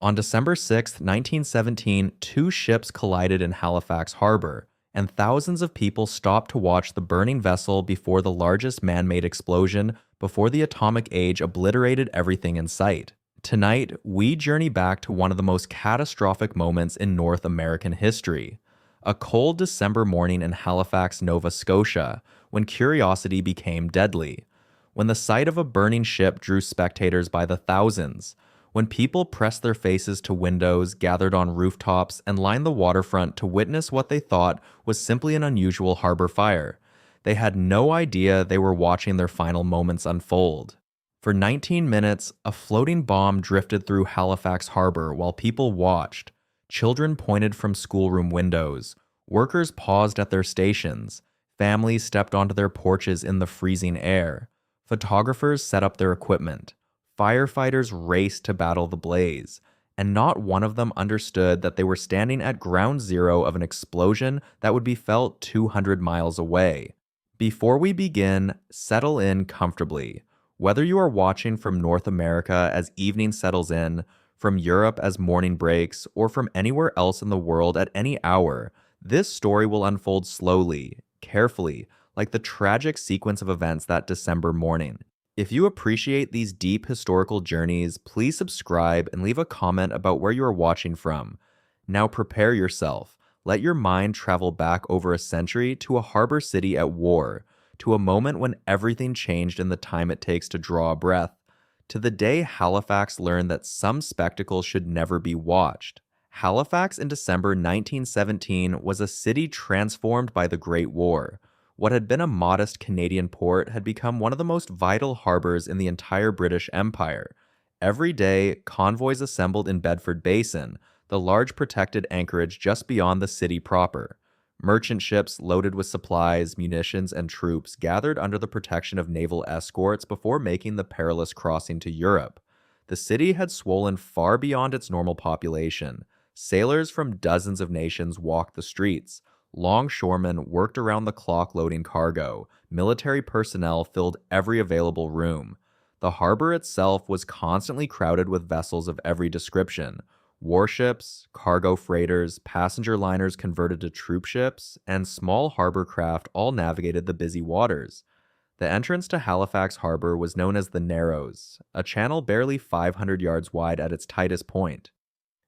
On December 6, 1917, two ships collided in Halifax Harbor, and thousands of people stopped to watch the burning vessel before the largest man-made explosion before the atomic age obliterated everything in sight. Tonight, we journey back to one of the most catastrophic moments in North American history. A cold December morning in Halifax, Nova Scotia, when curiosity became deadly. When the sight of a burning ship drew spectators by the thousands. When people pressed their faces to windows, gathered on rooftops, and lined the waterfront to witness what they thought was simply an unusual harbor fire. They had no idea they were watching their final moments unfold. For 19 minutes, a floating bomb drifted through Halifax Harbor while people watched. Children pointed from schoolroom windows. Workers paused at their stations. Families stepped onto their porches in the freezing air. Photographers set up their equipment. Firefighters raced to battle the blaze, and not one of them understood that they were standing at ground zero of an explosion that would be felt 200 miles away. Before we begin, settle in comfortably. Whether you are watching from North America as evening settles in, from Europe as morning breaks, or from anywhere else in the world at any hour, this story will unfold slowly, carefully, like the tragic sequence of events that December morning. If you appreciate these deep historical journeys, please subscribe and leave a comment about where you are watching from. Now prepare yourself. Let your mind travel back over a century to a harbor city at war, to a moment when everything changed in the time it takes to draw a breath, to the day Halifax learned that some spectacle should never be watched. Halifax in December 1917 was a city transformed by the Great War. What had been a modest Canadian port had become one of the most vital harbors in the entire British Empire. Every day, convoys assembled in Bedford Basin, the large protected anchorage just beyond the city proper. Merchant ships loaded with supplies, munitions, and troops gathered under the protection of naval escorts before making the perilous crossing to Europe. The city had swollen far beyond its normal population. Sailors from dozens of nations walked the streets. Longshoremen worked around the clock loading cargo. Military personnel filled every available room. The harbor itself was constantly crowded with vessels of every description. Warships, cargo freighters, passenger liners converted to troop ships, and small harbor craft all navigated the busy waters. The entrance to Halifax Harbor was known as the Narrows, a channel barely 500 yards wide at its tightest point.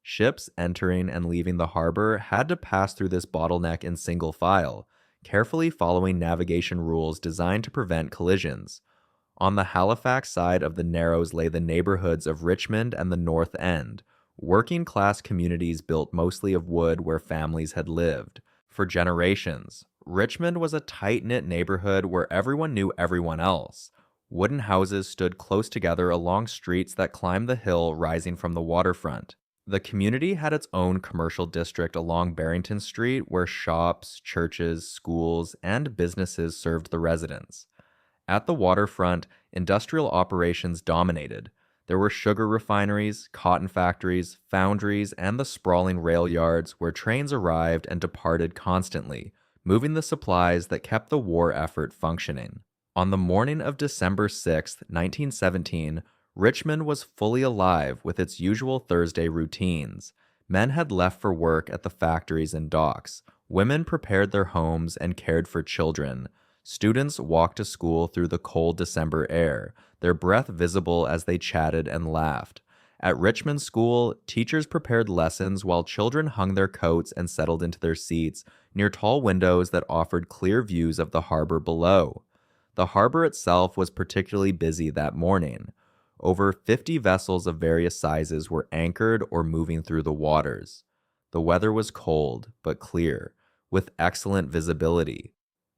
Ships entering and leaving the harbor had to pass through this bottleneck in single file, carefully following navigation rules designed to prevent collisions. On the Halifax side of the Narrows lay the neighborhoods of Richmond and the North End, working-class communities built mostly of wood where families had lived. For generations, Richmond was a tight-knit neighborhood where everyone knew everyone else. Wooden houses stood close together along streets that climbed the hill rising from the waterfront. The community had its own commercial district along Barrington Street where shops, churches, schools, and businesses served the residents. At the waterfront, industrial operations dominated. There were sugar refineries, cotton factories, foundries, and the sprawling rail yards where trains arrived and departed constantly, moving the supplies that kept the war effort functioning. On the morning of December 6, 1917, Richmond was fully alive with its usual Thursday routines. Men had left for work at the factories and docks. Women prepared their homes and cared for children. Students walked to school through the cold December air, their breath visible as they chatted and laughed. At Richmond School, teachers prepared lessons while children hung their coats and settled into their seats near tall windows that offered clear views of the harbor below. The harbor itself was particularly busy that morning. Over 50 vessels of various sizes were anchored or moving through the waters. The weather was cold, but clear, with excellent visibility.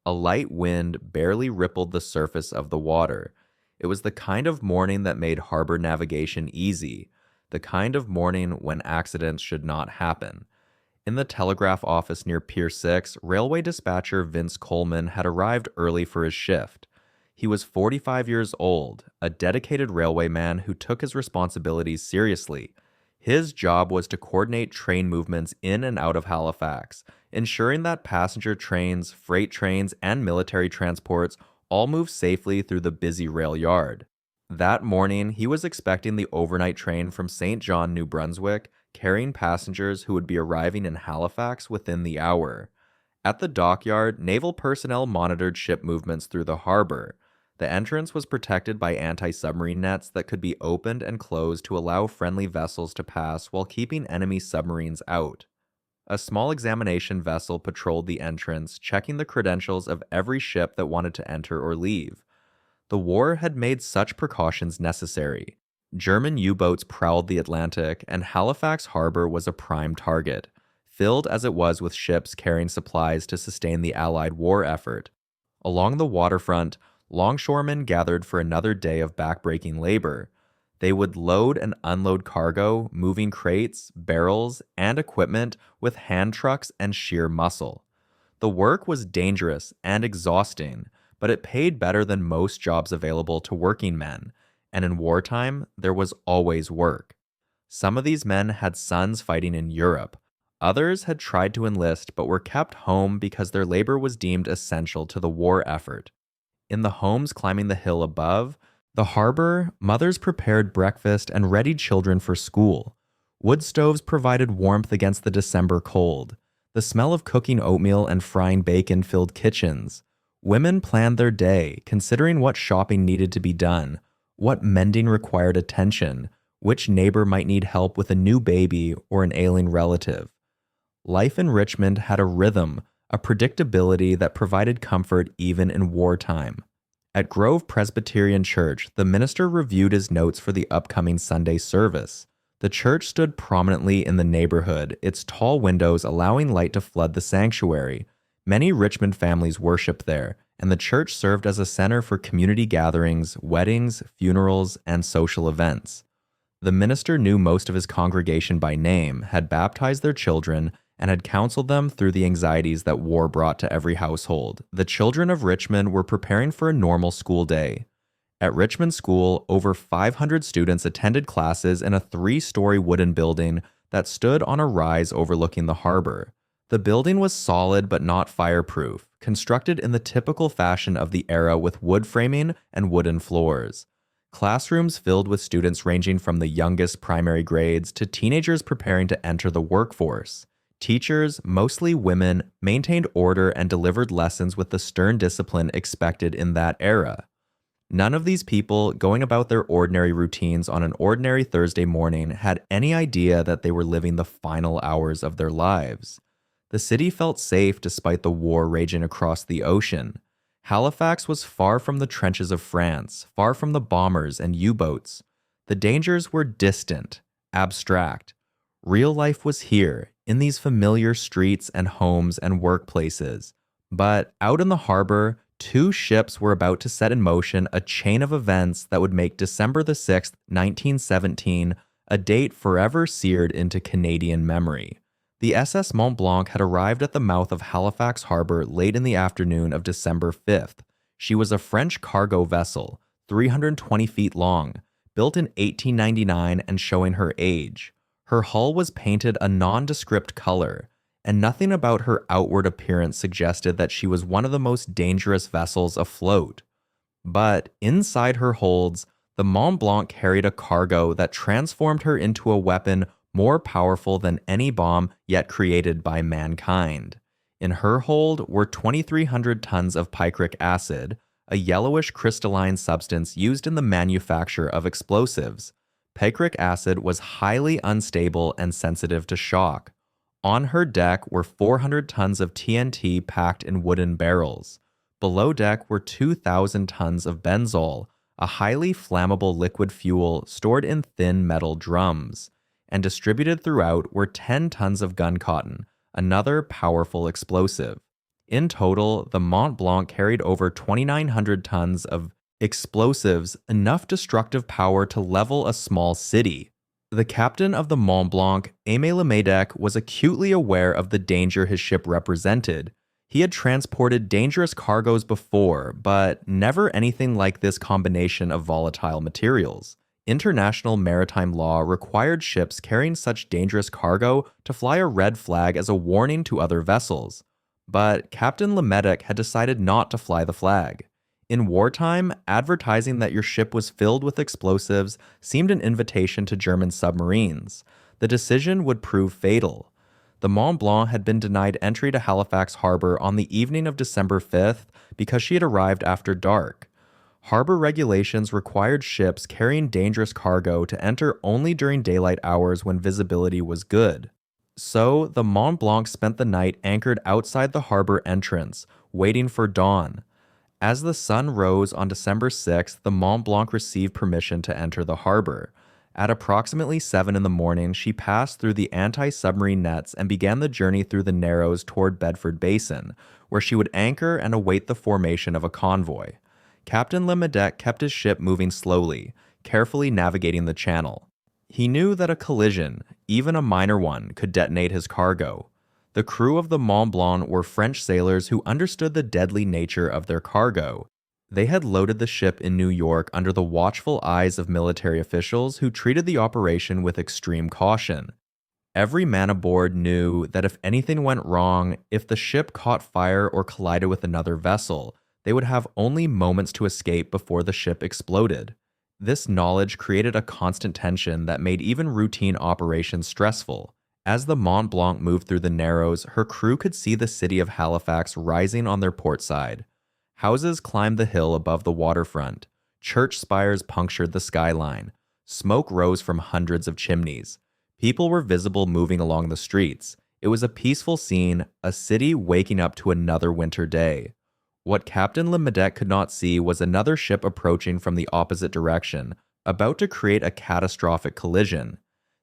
A light wind barely rippled the surface of the water. It was the kind of morning that made harbor navigation easy, the kind of morning when accidents should not happen. In the telegraph office near Pier 6, railway dispatcher Vince Coleman had arrived early for his shift. He was 45 years old, a dedicated railwayman who took his responsibilities seriously. His job was to coordinate train movements in and out of Halifax, ensuring that passenger trains, freight trains, and military transports all moved safely through the busy rail yard. That morning, he was expecting the overnight train from St. John, New Brunswick, carrying passengers who would be arriving in Halifax within the hour. At the dockyard, naval personnel monitored ship movements through the harbor. The entrance was protected by anti-submarine nets that could be opened and closed to allow friendly vessels to pass while keeping enemy submarines out. A small examination vessel patrolled the entrance, checking the credentials of every ship that wanted to enter or leave. The war had made such precautions necessary. German U-boats prowled the Atlantic, and Halifax Harbor was a prime target, filled as it was with ships carrying supplies to sustain the Allied war effort. Along the waterfront, longshoremen gathered for another day of backbreaking labor. They would load and unload cargo, moving crates, barrels, and equipment with hand trucks and sheer muscle. The work was dangerous and exhausting, but it paid better than most jobs available to working men, and in wartime, there was always work. Some of these men had sons fighting in Europe. Others had tried to enlist but were kept home because their labor was deemed essential to the war effort. In the homes climbing the hill above the harbor, mothers prepared breakfast and readied children for school. Wood stoves provided warmth against the December cold. The smell of cooking oatmeal and frying bacon filled kitchens. Women planned their day, considering what shopping needed to be done, what mending required attention, which neighbor might need help with a new baby or an ailing relative. Life in Richmond had a rhythm, a predictability that provided comfort even in wartime. At Grove Presbyterian Church, the minister reviewed his notes for the upcoming Sunday service. The church stood prominently in the neighborhood, its tall windows allowing light to flood the sanctuary. Many Richmond families worshiped there, and the church served as a center for community gatherings, weddings, funerals, and social events. The minister knew most of his congregation by name, had baptized their children, and had counseled them through the anxieties that war brought to every household. The children of Richmond were preparing for a normal school day. At Richmond School, over 500 students attended classes in a 3-story wooden building that stood on a rise overlooking the harbor. The building was solid but not fireproof, constructed in the typical fashion of the era with wood framing and wooden floors. Classrooms filled with students ranging from the youngest primary grades to teenagers preparing to enter the workforce. Teachers, mostly women, maintained order and delivered lessons with the stern discipline expected in that era. None of these people, going about their ordinary routines on an ordinary Thursday morning, had any idea that they were living the final hours of their lives. The city felt safe despite the war raging across the ocean. Halifax was far from the trenches of France, far from the bombers and U-boats. The dangers were distant, abstract. Real life was here, in these familiar streets and homes and workplaces. But out in the harbor, 2 ships were about to set in motion a chain of events that would make December the 6th, 1917, a date forever seared into Canadian memory. The SS Mont Blanc had arrived at the mouth of Halifax Harbor late in the afternoon of December 5th. She was a French cargo vessel, 320 feet long, built in 1899 and showing her age. Her hull was painted a nondescript color, and nothing about her outward appearance suggested that she was one of the most dangerous vessels afloat. But inside her holds, the Mont Blanc carried a cargo that transformed her into a weapon more powerful than any bomb yet created by mankind. In her hold were 2,300 tons of picric acid, a yellowish crystalline substance used in the manufacture of explosives. Picric acid was highly unstable and sensitive to shock. On her deck were 400 tons of TNT packed in wooden barrels. Below deck were 2,000 tons of benzol, a highly flammable liquid fuel stored in thin metal drums. And distributed throughout were 10 tons of gun cotton, another powerful explosive. In total, the Mont Blanc carried over 2,900 tons of explosives, enough destructive power to level a small city. The captain of the Mont Blanc, Aimé Lemaitre, was acutely aware of the danger his ship represented. He had transported dangerous cargoes before, but never anything like this combination of volatile materials. International maritime law required ships carrying such dangerous cargo to fly a red flag as a warning to other vessels. But Captain Lemaitre had decided not to fly the flag. In wartime, advertising that your ship was filled with explosives seemed an invitation to German submarines. The decision would prove fatal. The Mont Blanc had been denied entry to Halifax Harbor on the evening of December 5th because she had arrived after dark. Harbor regulations required ships carrying dangerous cargo to enter only during daylight hours when visibility was good. So, the Mont Blanc spent the night anchored outside the harbor entrance, waiting for dawn. As the sun rose on December 6th, the Mont Blanc received permission to enter the harbor. At approximately 7 in the morning, she passed through the anti-submarine nets and began the journey through the Narrows toward Bedford Basin, where she would anchor and await the formation of a convoy. Captain Le Medec kept his ship moving slowly, carefully navigating the channel. He knew that a collision, even a minor one, could detonate his cargo. The crew of the Mont Blanc were French sailors who understood the deadly nature of their cargo. They had loaded the ship in New York under the watchful eyes of military officials who treated the operation with extreme caution. Every man aboard knew that if anything went wrong, if the ship caught fire or collided with another vessel, they would have only moments to escape before the ship exploded. This knowledge created a constant tension that made even routine operations stressful. As the Mont Blanc moved through the Narrows, her crew could see the city of Halifax rising on their port side. Houses climbed the hill above the waterfront. Church spires punctured the skyline. Smoke rose from hundreds of chimneys. People were visible moving along the streets. It was a peaceful scene, a city waking up to another winter day. What Captain Le Medec could not see was another ship approaching from the opposite direction, about to create a catastrophic collision.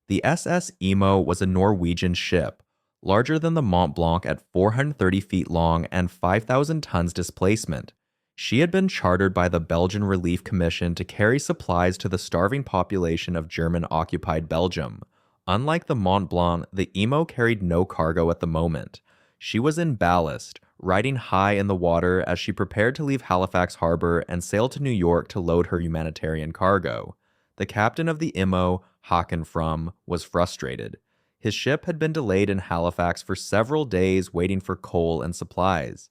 The SS Emo was a Norwegian ship, larger than the Mont Blanc at 430 feet long and 5,000 tons displacement. She had been chartered by the Belgian Relief Commission to carry supplies to the starving population of German-occupied Belgium. Unlike the Mont Blanc, the Emo carried no cargo at the moment. She was in ballast, riding high in the water as she prepared to leave Halifax Harbor and sail to New York to load her humanitarian cargo. The captain of the Imo, Håkon From, was frustrated. His ship had been delayed in Halifax for several days waiting for coal and supplies.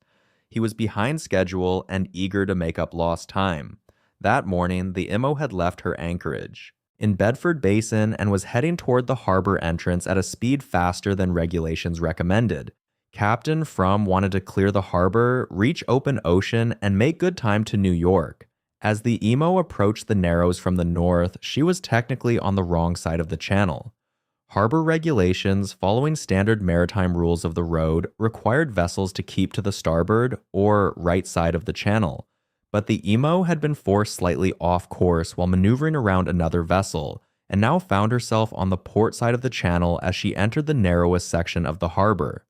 He was behind schedule and eager to make up lost time. That morning, the Imo had left her anchorage in Bedford Basin and was heading toward the harbor entrance at a speed faster than regulations recommended. Captain From wanted to clear the harbor, reach open ocean, and make good time to New York. As the Imo approached the Narrows from the north, she was technically on the wrong side of the channel. Harbor regulations, following standard maritime rules of the road, required vessels to keep to the starboard or right side of the channel. But the Imo had been forced slightly off course while maneuvering around another vessel, and now found herself on the port side of the channel as she entered the narrowest section of the harbor.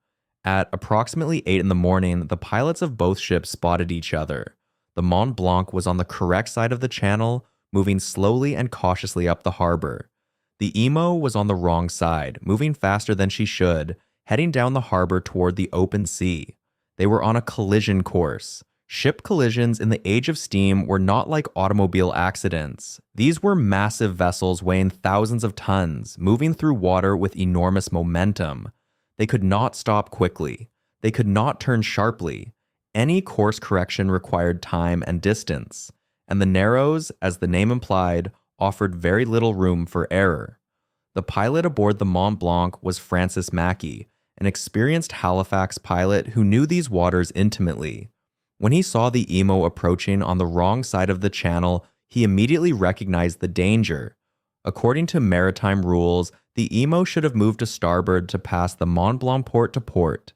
At approximately 8 in the morning, the pilots of both ships spotted each other. The Mont Blanc was on the correct side of the channel, moving slowly and cautiously up the harbor. The Imo was on the wrong side, moving faster than she should, heading down the harbor toward the open sea. They were on a collision course. Ship collisions in the age of steam were not like automobile accidents. These were massive vessels weighing thousands of tons, moving through water with enormous momentum. They could not stop quickly. They could not turn sharply. Any course correction required time and distance, and the Narrows, as the name implied, offered very little room for error. The pilot aboard the Mont Blanc was Francis Mackey, an experienced Halifax pilot who knew these waters intimately. When he saw the Imo approaching on the wrong side of the channel, he immediately recognized the danger. According to maritime rules, the Imo should have moved to starboard to pass the Mont Blanc port to port.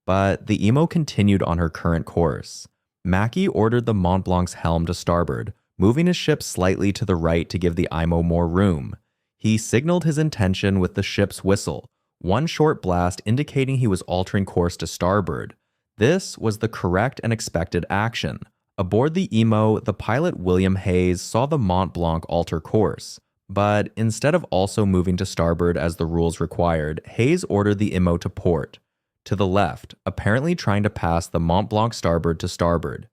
But the Imo continued on her current course. Mackey ordered the Mont Blanc's helm to starboard, moving his ship slightly to the right to give the Imo more room. He signaled his intention with the ship's whistle, one short blast indicating he was altering course to starboard. This was the correct and expected action. Aboard the Imo, the pilot William Hayes saw the Mont Blanc alter course. But instead of also moving to starboard as the rules required, Hayes ordered the Imo to port, to the left, apparently trying to pass the Mont Blanc starboard to starboard.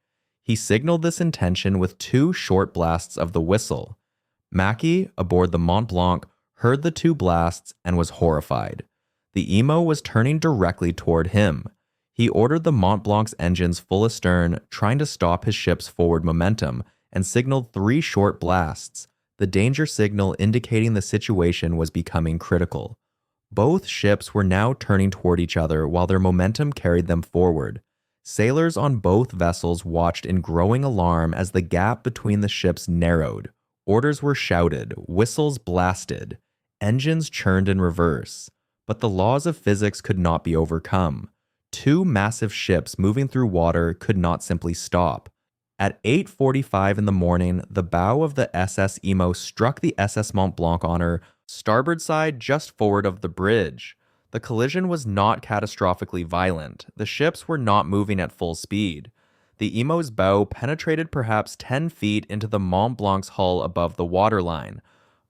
He signaled this intention with 2 short blasts of the whistle. Mackey, aboard the Mont Blanc, heard the 2 blasts and was horrified. The Imo was turning directly toward him. He ordered the Mont Blanc's engines full astern, trying to stop his ship's forward momentum, and signaled 3 short blasts, the danger signal indicating the situation was becoming critical. Both ships were now turning toward each other while their momentum carried them forward. Sailors on both vessels watched in growing alarm as the gap between the ships narrowed. Orders were shouted, whistles blasted, engines churned in reverse. But the laws of physics could not be overcome. 2 massive ships moving through water could not simply stop. At 8:45 in the morning, the bow of the SS Emo struck the SS Mont Blanc on her starboard side just forward of the bridge. The collision was not catastrophically violent. The ships were not moving at full speed. The Emo's bow penetrated perhaps 10 feet into the Mont Blanc's hull above the waterline.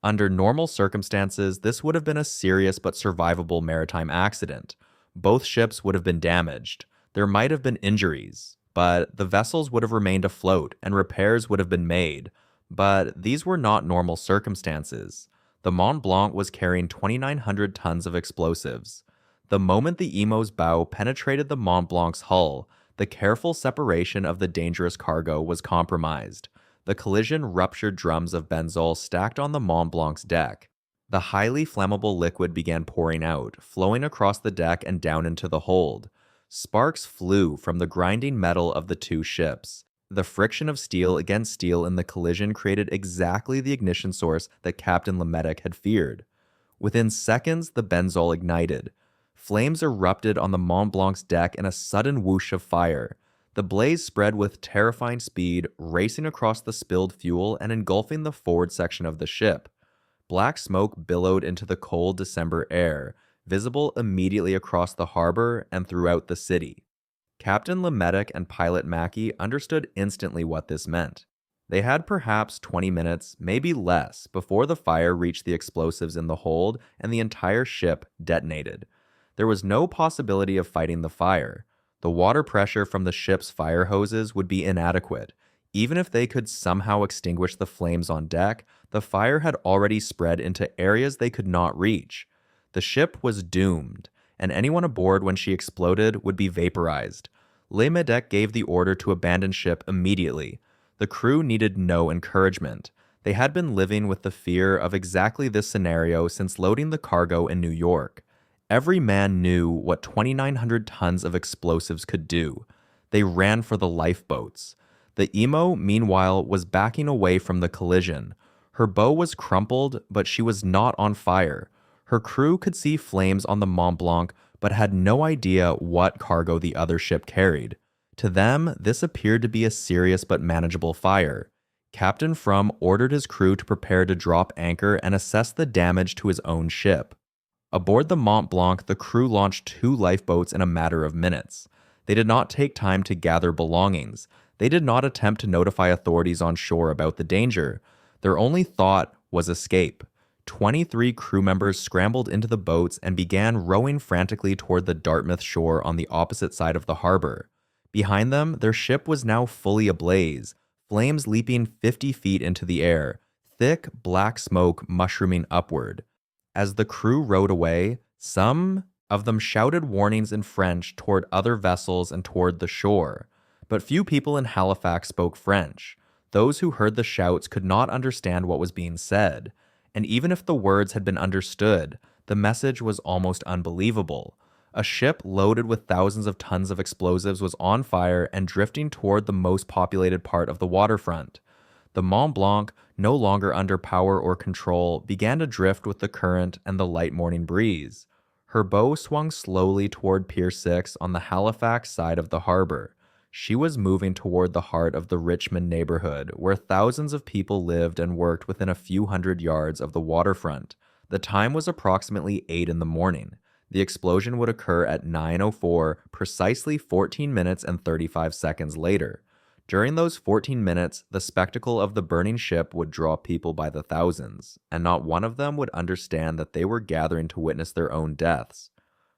Under normal circumstances, this would have been a serious but survivable maritime accident. Both ships would have been damaged. There might have been injuries, but the vessels would have remained afloat and repairs would have been made. But these were not normal circumstances. The Mont Blanc was carrying 2,900 tons of explosives. The moment the Emo's bow penetrated the Mont Blanc's hull, the careful separation of the dangerous cargo was compromised. The collision ruptured drums of benzol stacked on the Mont Blanc's deck. The highly flammable liquid began pouring out, flowing across the deck and down into the hold. Sparks flew from the grinding metal of the 2 ships. The friction of steel against steel in the collision created exactly the ignition source that Captain Lemedic had feared. Within seconds, the benzol ignited. Flames erupted on the Mont Blanc's deck in a sudden whoosh of fire. The blaze spread with terrifying speed, racing across the spilled fuel and engulfing the forward section of the ship. Black smoke billowed into the cold December air, visible immediately across the harbor and throughout the city. Captain Lemedic and pilot Mackey understood instantly what this meant. They had perhaps 20 minutes, maybe less, before the fire reached the explosives in the hold and the entire ship detonated. There was no possibility of fighting the fire. The water pressure from the ship's fire hoses would be inadequate. Even if they could somehow extinguish the flames on deck, the fire had already spread into areas they could not reach. The ship was doomed, and anyone aboard when she exploded would be vaporized. Lemedic gave the order to abandon ship immediately. The crew needed no encouragement. They had been living with the fear of exactly this scenario since loading the cargo in New York. Every man knew what 2,900 tons of explosives could do. They ran for the lifeboats. The Emo, meanwhile, was backing away from the collision. Her bow was crumpled, but she was not on fire. Her crew could see flames on the Mont Blanc, but had no idea what cargo the other ship carried. To them, this appeared to be a serious but manageable fire. Captain Frum ordered his crew to prepare to drop anchor and assess the damage to his own ship. Aboard the Mont Blanc, the crew launched 2 lifeboats in a matter of minutes. They did not take time to gather belongings. They did not attempt to notify authorities on shore about the danger. Their only thought was escape. 23 crew members scrambled into the boats and began rowing frantically toward the Dartmouth shore on the opposite side of the harbor. Behind them, their ship was now fully ablaze, flames leaping 50 feet into the air, thick black smoke mushrooming upward. As the crew rowed away, some of them shouted warnings in French toward other vessels and toward the shore. But few people in Halifax spoke French. Those who heard the shouts could not understand what was being said. And even if the words had been understood, the message was almost unbelievable. A ship loaded with thousands of tons of explosives was on fire and drifting toward the most populated part of the waterfront. The Mont Blanc, no longer under power or control, began to drift with the current and the light morning breeze. Her bow swung slowly toward Pier 6 on the Halifax side of the harbor. She was moving toward the heart of the Richmond neighborhood, where thousands of people lived and worked within a few hundred yards of the waterfront. The time was approximately 8 in the morning. The explosion would occur at 9:04, precisely 14 minutes and 35 seconds later. During those 14 minutes, the spectacle of the burning ship would draw people by the thousands, and not one of them would understand that they were gathering to witness their own deaths.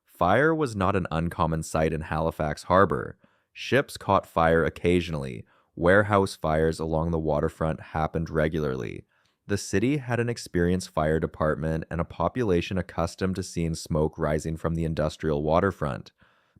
Fire was not an uncommon sight in Halifax Harbor. Ships caught fire occasionally. Warehouse fires along the waterfront happened regularly. The city had an experienced fire department and a population accustomed to seeing smoke rising from the industrial waterfront.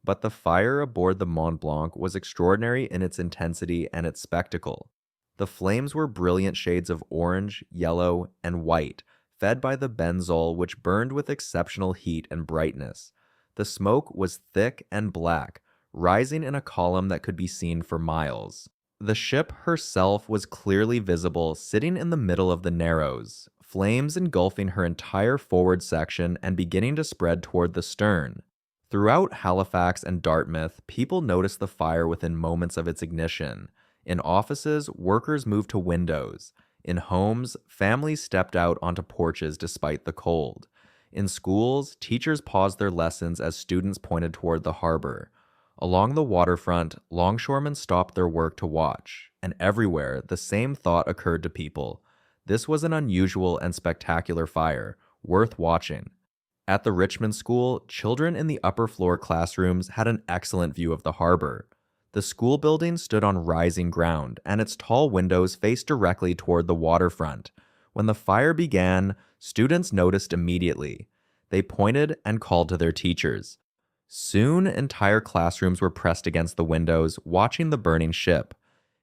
But the fire aboard the Mont Blanc was extraordinary in its intensity and its spectacle. The flames were brilliant shades of orange, yellow, and white, fed by the benzol, which burned with exceptional heat and brightness. The smoke was thick and black, rising in a column that could be seen for miles. The ship herself was clearly visible, sitting in the middle of the Narrows, flames engulfing her entire forward section and beginning to spread toward the stern. Throughout Halifax and Dartmouth, people noticed the fire within moments of its ignition. In offices, workers moved to windows. In homes, families stepped out onto porches despite the cold. In schools, teachers paused their lessons as students pointed toward the harbor. Along the waterfront, longshoremen stopped their work to watch. And everywhere, the same thought occurred to people. This was an unusual and spectacular fire, worth watching. At the Richmond School, children in the upper floor classrooms had an excellent view of the harbor. The school building stood on rising ground, and its tall windows faced directly toward the waterfront. When the fire began, students noticed immediately. They pointed and called to their teachers. Soon, entire classrooms were pressed against the windows, watching the burning ship.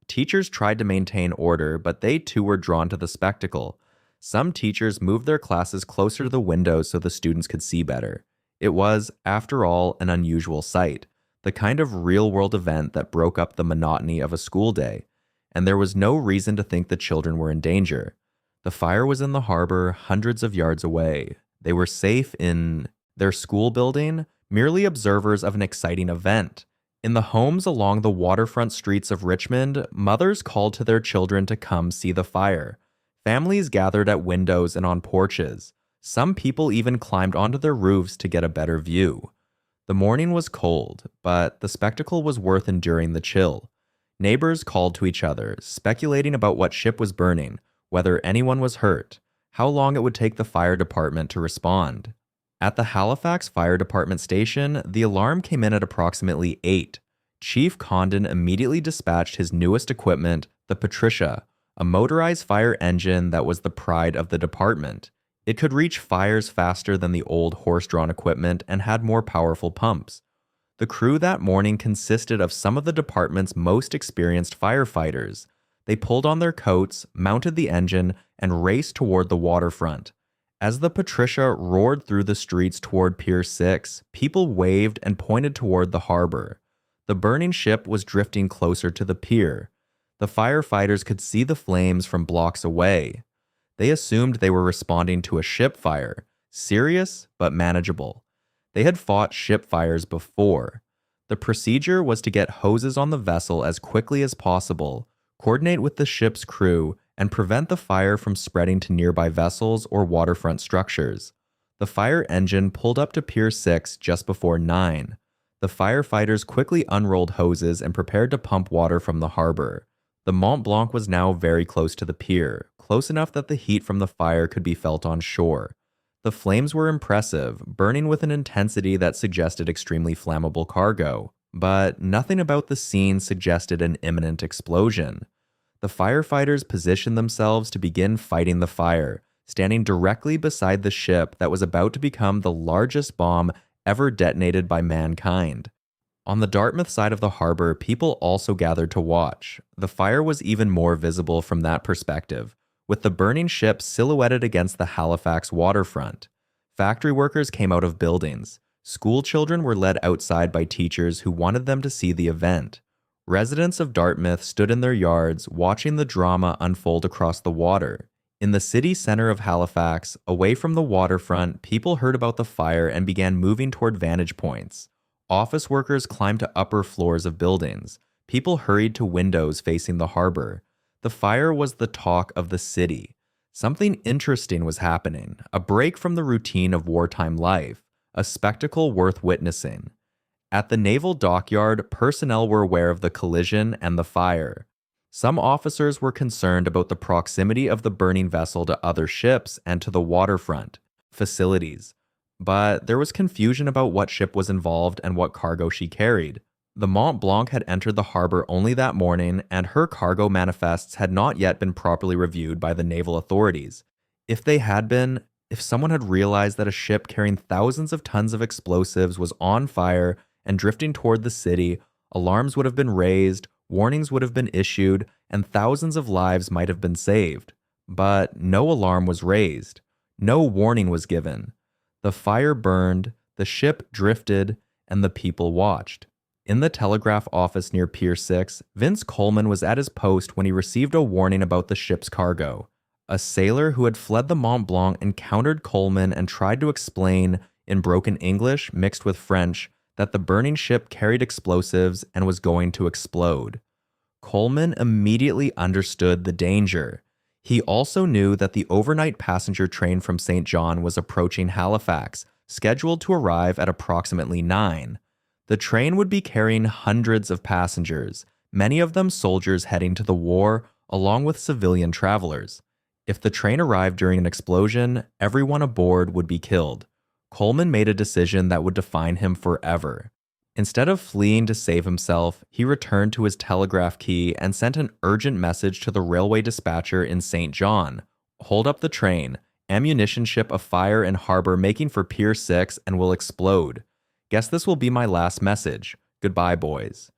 Teachers tried to maintain order, but they too were drawn to the spectacle. Some teachers moved their classes closer to the windows so the students could see better. It was, after all, an unusual sight, the kind of real-world event that broke up the monotony of a school day, and there was no reason to think the children were in danger. The fire was in the harbor, hundreds of yards away. They were safe in their school building, merely observers of an exciting event. In the homes along the waterfront streets of Richmond, mothers called to their children to come see the fire. Families gathered at windows and on porches. Some people even climbed onto their roofs to get a better view. The morning was cold, but the spectacle was worth enduring the chill. Neighbors called to each other, speculating about what ship was burning, whether anyone was hurt, how long it would take the fire department to respond. At the Halifax Fire Department station, the alarm came in at approximately 8. Chief Condon immediately dispatched his newest equipment, the Patricia, a motorized fire engine that was the pride of the department. It could reach fires faster than the old horse-drawn equipment and had more powerful pumps. The crew that morning consisted of some of the department's most experienced firefighters. They pulled on their coats, mounted the engine, and raced toward the waterfront. As the Patricia roared through the streets toward Pier 6, people waved and pointed toward the harbor. The burning ship was drifting closer to the pier. The firefighters could see the flames from blocks away. They assumed they were responding to a ship fire, serious but manageable. They had fought ship fires before. The procedure was to get hoses on the vessel as quickly as possible, coordinate with the ship's crew, and prevent the fire from spreading to nearby vessels or waterfront structures. The fire engine pulled up to Pier 6 just before 9. The firefighters quickly unrolled hoses and prepared to pump water from the harbor. The Mont Blanc was now very close to the pier, close enough that the heat from the fire could be felt on shore. The flames were impressive, burning with an intensity that suggested extremely flammable cargo, but nothing about the scene suggested an imminent explosion. The firefighters positioned themselves to begin fighting the fire, standing directly beside the ship that was about to become the largest bomb ever detonated by mankind. On the Dartmouth side of the harbor, people also gathered to watch. The fire was even more visible from that perspective, with the burning ship silhouetted against the Halifax waterfront. Factory workers came out of buildings. School children were led outside by teachers who wanted them to see the event. Residents of Dartmouth stood in their yards, watching the drama unfold across the water. In the city center of Halifax, away from the waterfront, people heard about the fire and began moving toward vantage points. Office workers climbed to upper floors of buildings. People hurried to windows facing the harbor. The fire was the talk of the city. Something interesting was happening, a break from the routine of wartime life, a spectacle worth witnessing. At the naval dockyard, personnel were aware of the collision and the fire. Some officers were concerned about the proximity of the burning vessel to other ships and to the waterfront facilities. But there was confusion about what ship was involved and what cargo she carried. The Mont Blanc had entered the harbor only that morning, and her cargo manifests had not yet been properly reviewed by the naval authorities. If they had been, if someone had realized that a ship carrying thousands of tons of explosives was on fire and drifting toward the city, alarms would have been raised, warnings would have been issued, and thousands of lives might have been saved. But no alarm was raised. No warning was given. The fire burned, the ship drifted, and the people watched. In the telegraph office near Pier 6, Vince Coleman was at his post when he received a warning about the ship's cargo. A sailor who had fled the Mont Blanc encountered Coleman and tried to explain, in broken English mixed with French, that the burning ship carried explosives and was going to explode. Coleman immediately understood the danger. He also knew that the overnight passenger train from St. John was approaching Halifax, scheduled to arrive at approximately 9. The train would be carrying hundreds of passengers, many of them soldiers heading to the war, along with civilian travelers. If the train arrived during an explosion, everyone aboard would be killed. Coleman made a decision that would define him forever. Instead of fleeing to save himself, he returned to his telegraph key and sent an urgent message to the railway dispatcher in St. John. "Hold up the train. Ammunition ship afire in harbor making for Pier 6 and will explode. Guess this will be my last message. Goodbye, boys."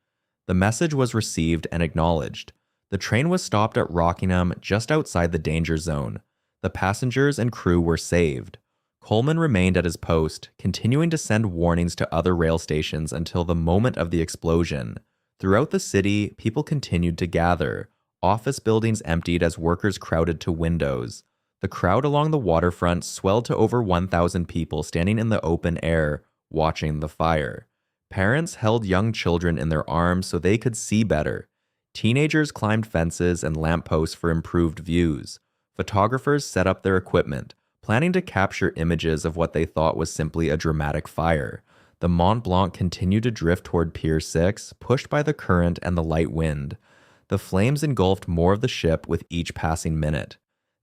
The message was received and acknowledged. The train was stopped at Rockingham just outside the danger zone. The passengers and crew were saved. Coleman remained at his post, continuing to send warnings to other rail stations until the moment of the explosion. Throughout the city, people continued to gather. Office buildings emptied as workers crowded to windows. The crowd along the waterfront swelled to over 1,000 people standing in the open air, watching the fire. Parents held young children in their arms so they could see better. Teenagers climbed fences and lampposts for improved views. Photographers set up their equipment, planning to capture images of what they thought was simply a dramatic fire. The Mont Blanc continued to drift toward Pier 6, pushed by the current and the light wind. The flames engulfed more of the ship with each passing minute.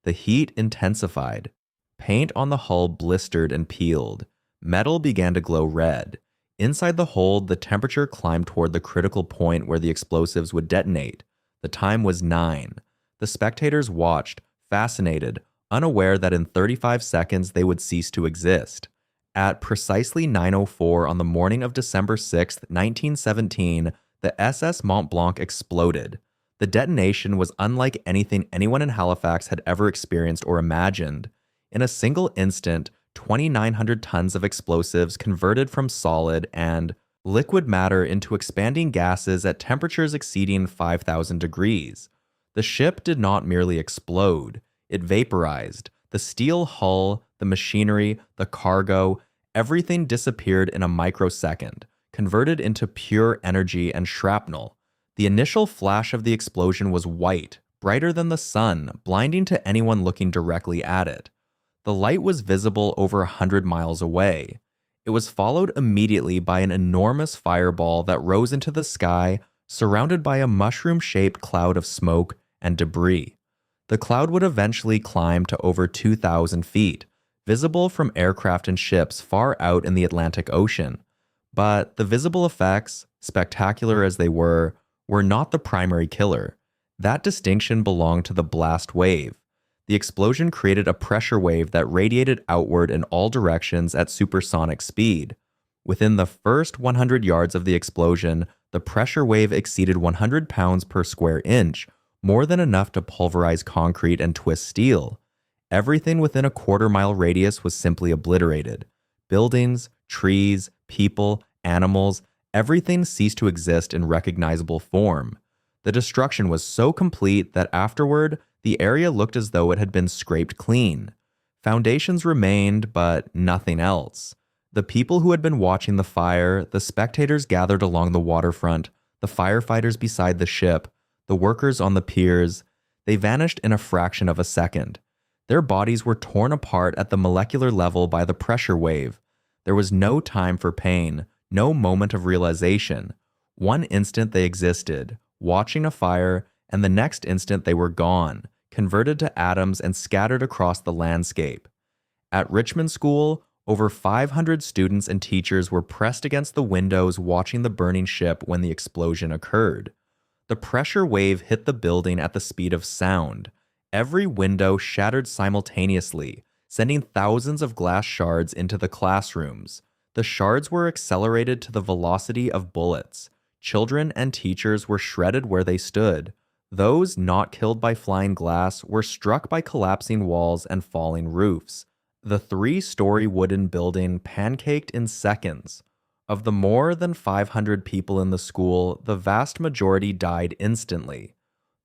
The heat intensified. Paint on the hull blistered and peeled. Metal began to glow red. Inside the hold, the temperature climbed toward the critical point where the explosives would detonate. The time was 9. The spectators watched, fascinated, unaware that in 35 seconds they would cease to exist. At precisely 9:04 on the morning of December 6, 1917, the SS Mont Blanc exploded. The detonation was unlike anything anyone in Halifax had ever experienced or imagined. In a single instant, 2,900 tons of explosives converted from solid and liquid matter into expanding gases at temperatures exceeding 5,000 degrees. The ship did not merely explode. It vaporized. The steel hull, the machinery, the cargo, everything disappeared in a microsecond, converted into pure energy and shrapnel. The initial flash of the explosion was white, brighter than the sun, blinding to anyone looking directly at it. The light was visible over 100 miles away. It was followed immediately by an enormous fireball that rose into the sky, surrounded by a mushroom-shaped cloud of smoke and debris. The cloud would eventually climb to over 2,000 feet, visible from aircraft and ships far out in the Atlantic Ocean. But the visible effects, spectacular as they were not the primary killer. That distinction belonged to the blast wave. The explosion created a pressure wave that radiated outward in all directions at supersonic speed. Within the first 100 yards of the explosion, the pressure wave exceeded 100 pounds per square inch, more than enough to pulverize concrete and twist steel. Everything within a quarter-mile radius was simply obliterated. Buildings, trees, people, animals, everything ceased to exist in recognizable form. The destruction was so complete that afterward, the area looked as though it had been scraped clean. Foundations remained, but nothing else. The people who had been watching the fire, the spectators gathered along the waterfront, the firefighters beside the ship, the workers on the piers, they vanished in a fraction of a second. Their bodies were torn apart at the molecular level by the pressure wave. There was no time for pain, no moment of realization. One instant they existed, watching a fire, and the next instant they were gone, converted to atoms and scattered across the landscape. At Richmond School, over 500 students and teachers were pressed against the windows watching the burning ship when the explosion occurred. The pressure wave hit the building at the speed of sound. Every window shattered simultaneously, sending thousands of glass shards into the classrooms. The shards were accelerated to the velocity of bullets. Children and teachers were shredded where they stood. Those not killed by flying glass were struck by collapsing walls and falling roofs. The 3-story wooden building pancaked in seconds. Of the more than 500 people in the school, the vast majority died instantly.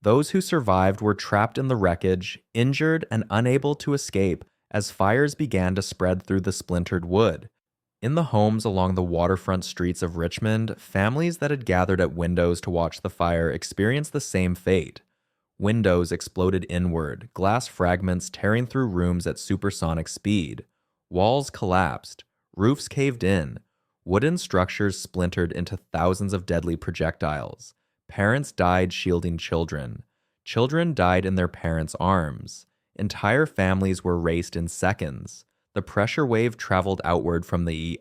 Those who survived were trapped in the wreckage, injured and unable to escape as fires began to spread through the splintered wood. In the homes along the waterfront streets of Richmond, families that had gathered at windows to watch the fire experienced the same fate. Windows exploded inward, glass fragments tearing through rooms at supersonic speed. Walls collapsed, roofs caved in, wooden structures splintered into thousands of deadly projectiles. Parents died shielding children. Children died in their parents' arms. Entire families were erased in seconds. The pressure wave traveled outward from the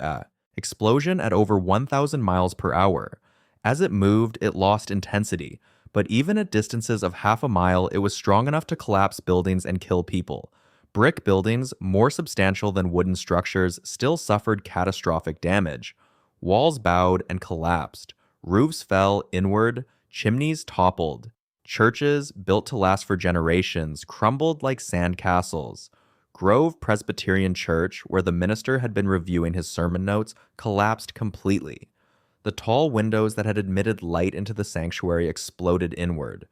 explosion at over 1,000 miles per hour. As it moved, it lost intensity, but even at distances of half a mile, it was strong enough to collapse buildings and kill people. Brick buildings, more substantial than wooden structures, still suffered catastrophic damage. Walls bowed and collapsed. Roofs fell inward, chimneys toppled. Churches, built to last for generations, crumbled like sand castles. Grove Presbyterian Church, where the minister had been reviewing his sermon notes, collapsed completely. The tall windows that had admitted light into the sanctuary exploded inward.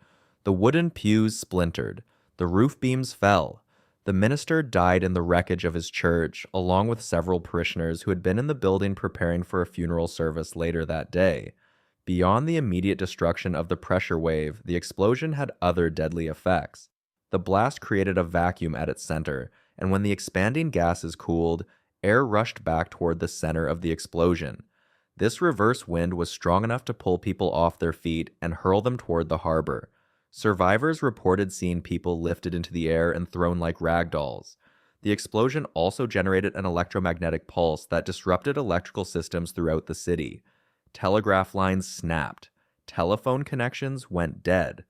The wooden pews splintered. The roof beams fell. The minister died in the wreckage of his church, along with several parishioners who had been in the building preparing for a funeral service later that day. Beyond the immediate destruction of the pressure wave, the explosion had other deadly effects. The blast created a vacuum at its center, and when the expanding gases cooled, air rushed back toward the center of the explosion. This reverse wind was strong enough to pull people off their feet and hurl them toward the harbor. Survivors reported seeing people lifted into the air and thrown like rag dolls. The explosion also generated an electromagnetic pulse that disrupted electrical systems throughout the city. Telegraph lines snapped. Telephone connections went dead.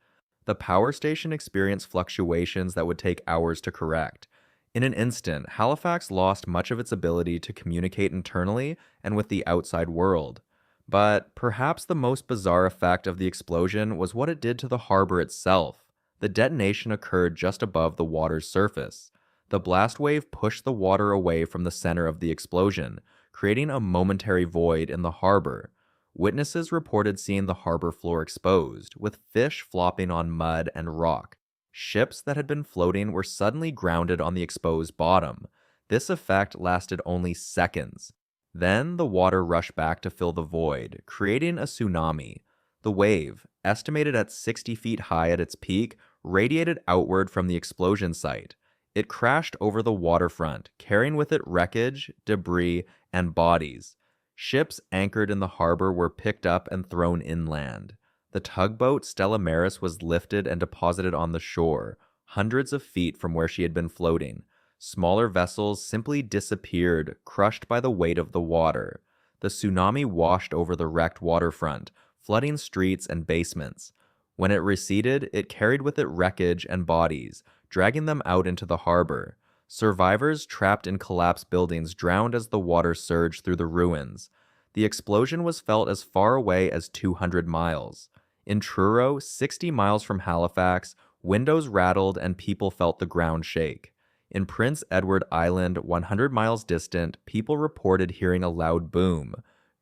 The power station experienced fluctuations that would take hours to correct. In an instant, Halifax lost much of its ability to communicate internally and with the outside world. But perhaps the most bizarre effect of the explosion was what it did to the harbor itself. The detonation occurred just above the water's surface. The blast wave pushed the water away from the center of the explosion, creating a momentary void in the harbor. Witnesses reported seeing the harbor floor exposed, with fish flopping on mud and rock. Ships that had been floating were suddenly grounded on the exposed bottom. This effect lasted only seconds. Then the water rushed back to fill the void, creating a tsunami. The wave, estimated at 60 feet high at its peak, radiated outward from the explosion site. It crashed over the waterfront, carrying with it wreckage, debris, and bodies. Ships anchored in the harbor were picked up and thrown inland. The tugboat Stella Maris was lifted and deposited on the shore, hundreds of feet from where she had been floating. Smaller vessels simply disappeared, crushed by the weight of the water. The tsunami washed over the wrecked waterfront, flooding streets and basements. When it receded, it carried with it wreckage and bodies, dragging them out into the harbor. Survivors trapped in collapsed buildings drowned as the water surged through the ruins. The explosion was felt as far away as 200 miles. In Truro, 60 miles from Halifax, windows rattled and people felt the ground shake. In Prince Edward Island, 100 miles distant, people reported hearing a loud boom.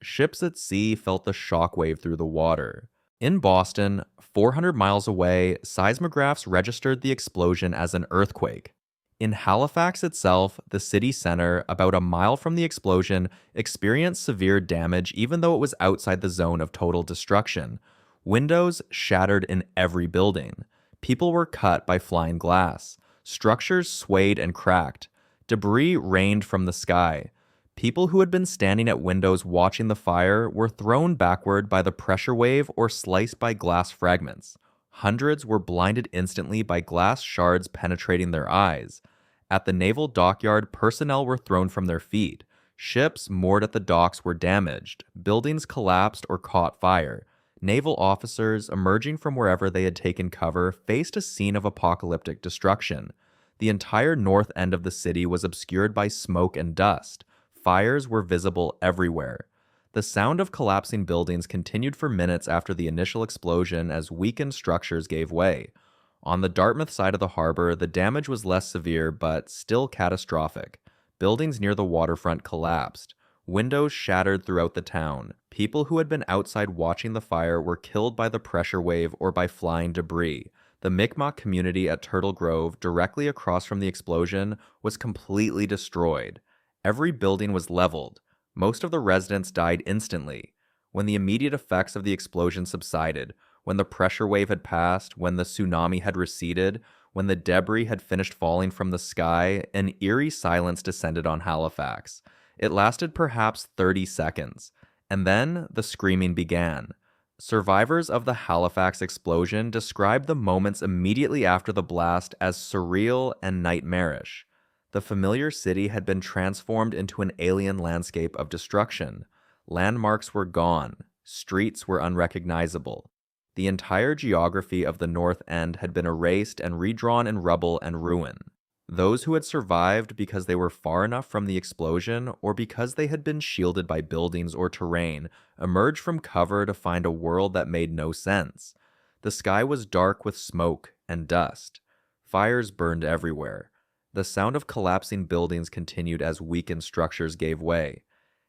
Ships at sea felt the shockwave through the water. In Boston, 400 miles away, seismographs registered the explosion as an earthquake. In Halifax itself, the city center, about a mile from the explosion, experienced severe damage even though it was outside the zone of total destruction. Windows shattered in every building. People were cut by flying glass. Structures swayed and cracked. Debris rained from the sky. People who had been standing at windows watching the fire were thrown backward by the pressure wave or sliced by glass fragments. Hundreds were blinded instantly by glass shards penetrating their eyes. At the naval dockyard, personnel were thrown from their feet. Ships moored at the docks were damaged. Buildings collapsed or caught fire. Naval officers, emerging from wherever they had taken cover, faced a scene of apocalyptic destruction. The entire north end of the city was obscured by smoke and dust. Fires were visible everywhere. The sound of collapsing buildings continued for minutes after the initial explosion as weakened structures gave way. On the Dartmouth side of the harbor, the damage was less severe but still catastrophic. Buildings near the waterfront collapsed. Windows shattered throughout the town. People who had been outside watching the fire were killed by the pressure wave or by flying debris. The Mi'kmaq community at Turtle Grove, directly across from the explosion, was completely destroyed. Every building was leveled. Most of the residents died instantly. When the immediate effects of the explosion subsided, when the pressure wave had passed, when the tsunami had receded, when the debris had finished falling from the sky, an eerie silence descended on Halifax. It lasted perhaps 30 seconds, and then the screaming began. Survivors of the Halifax explosion described the moments immediately after the blast as surreal and nightmarish. The familiar city had been transformed into an alien landscape of destruction. Landmarks were gone. Streets were unrecognizable. The entire geography of the North End had been erased and redrawn in rubble and ruin. Those who had survived because they were far enough from the explosion or because they had been shielded by buildings or terrain emerged from cover to find a world that made no sense. The sky was dark with smoke and dust. Fires burned everywhere. The sound of collapsing buildings continued as weakened structures gave way.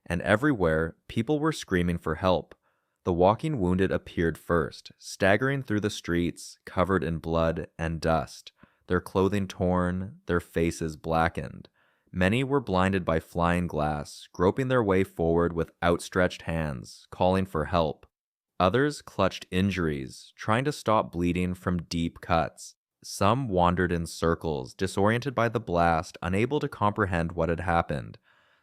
And everywhere, people were screaming for help. The walking wounded appeared first, staggering through the streets, covered in blood and dust, their clothing torn, their faces blackened. Many were blinded by flying glass, groping their way forward with outstretched hands, calling for help. Others clutched injuries, trying to stop bleeding from deep cuts. Some wandered in circles, disoriented by the blast, unable to comprehend what had happened.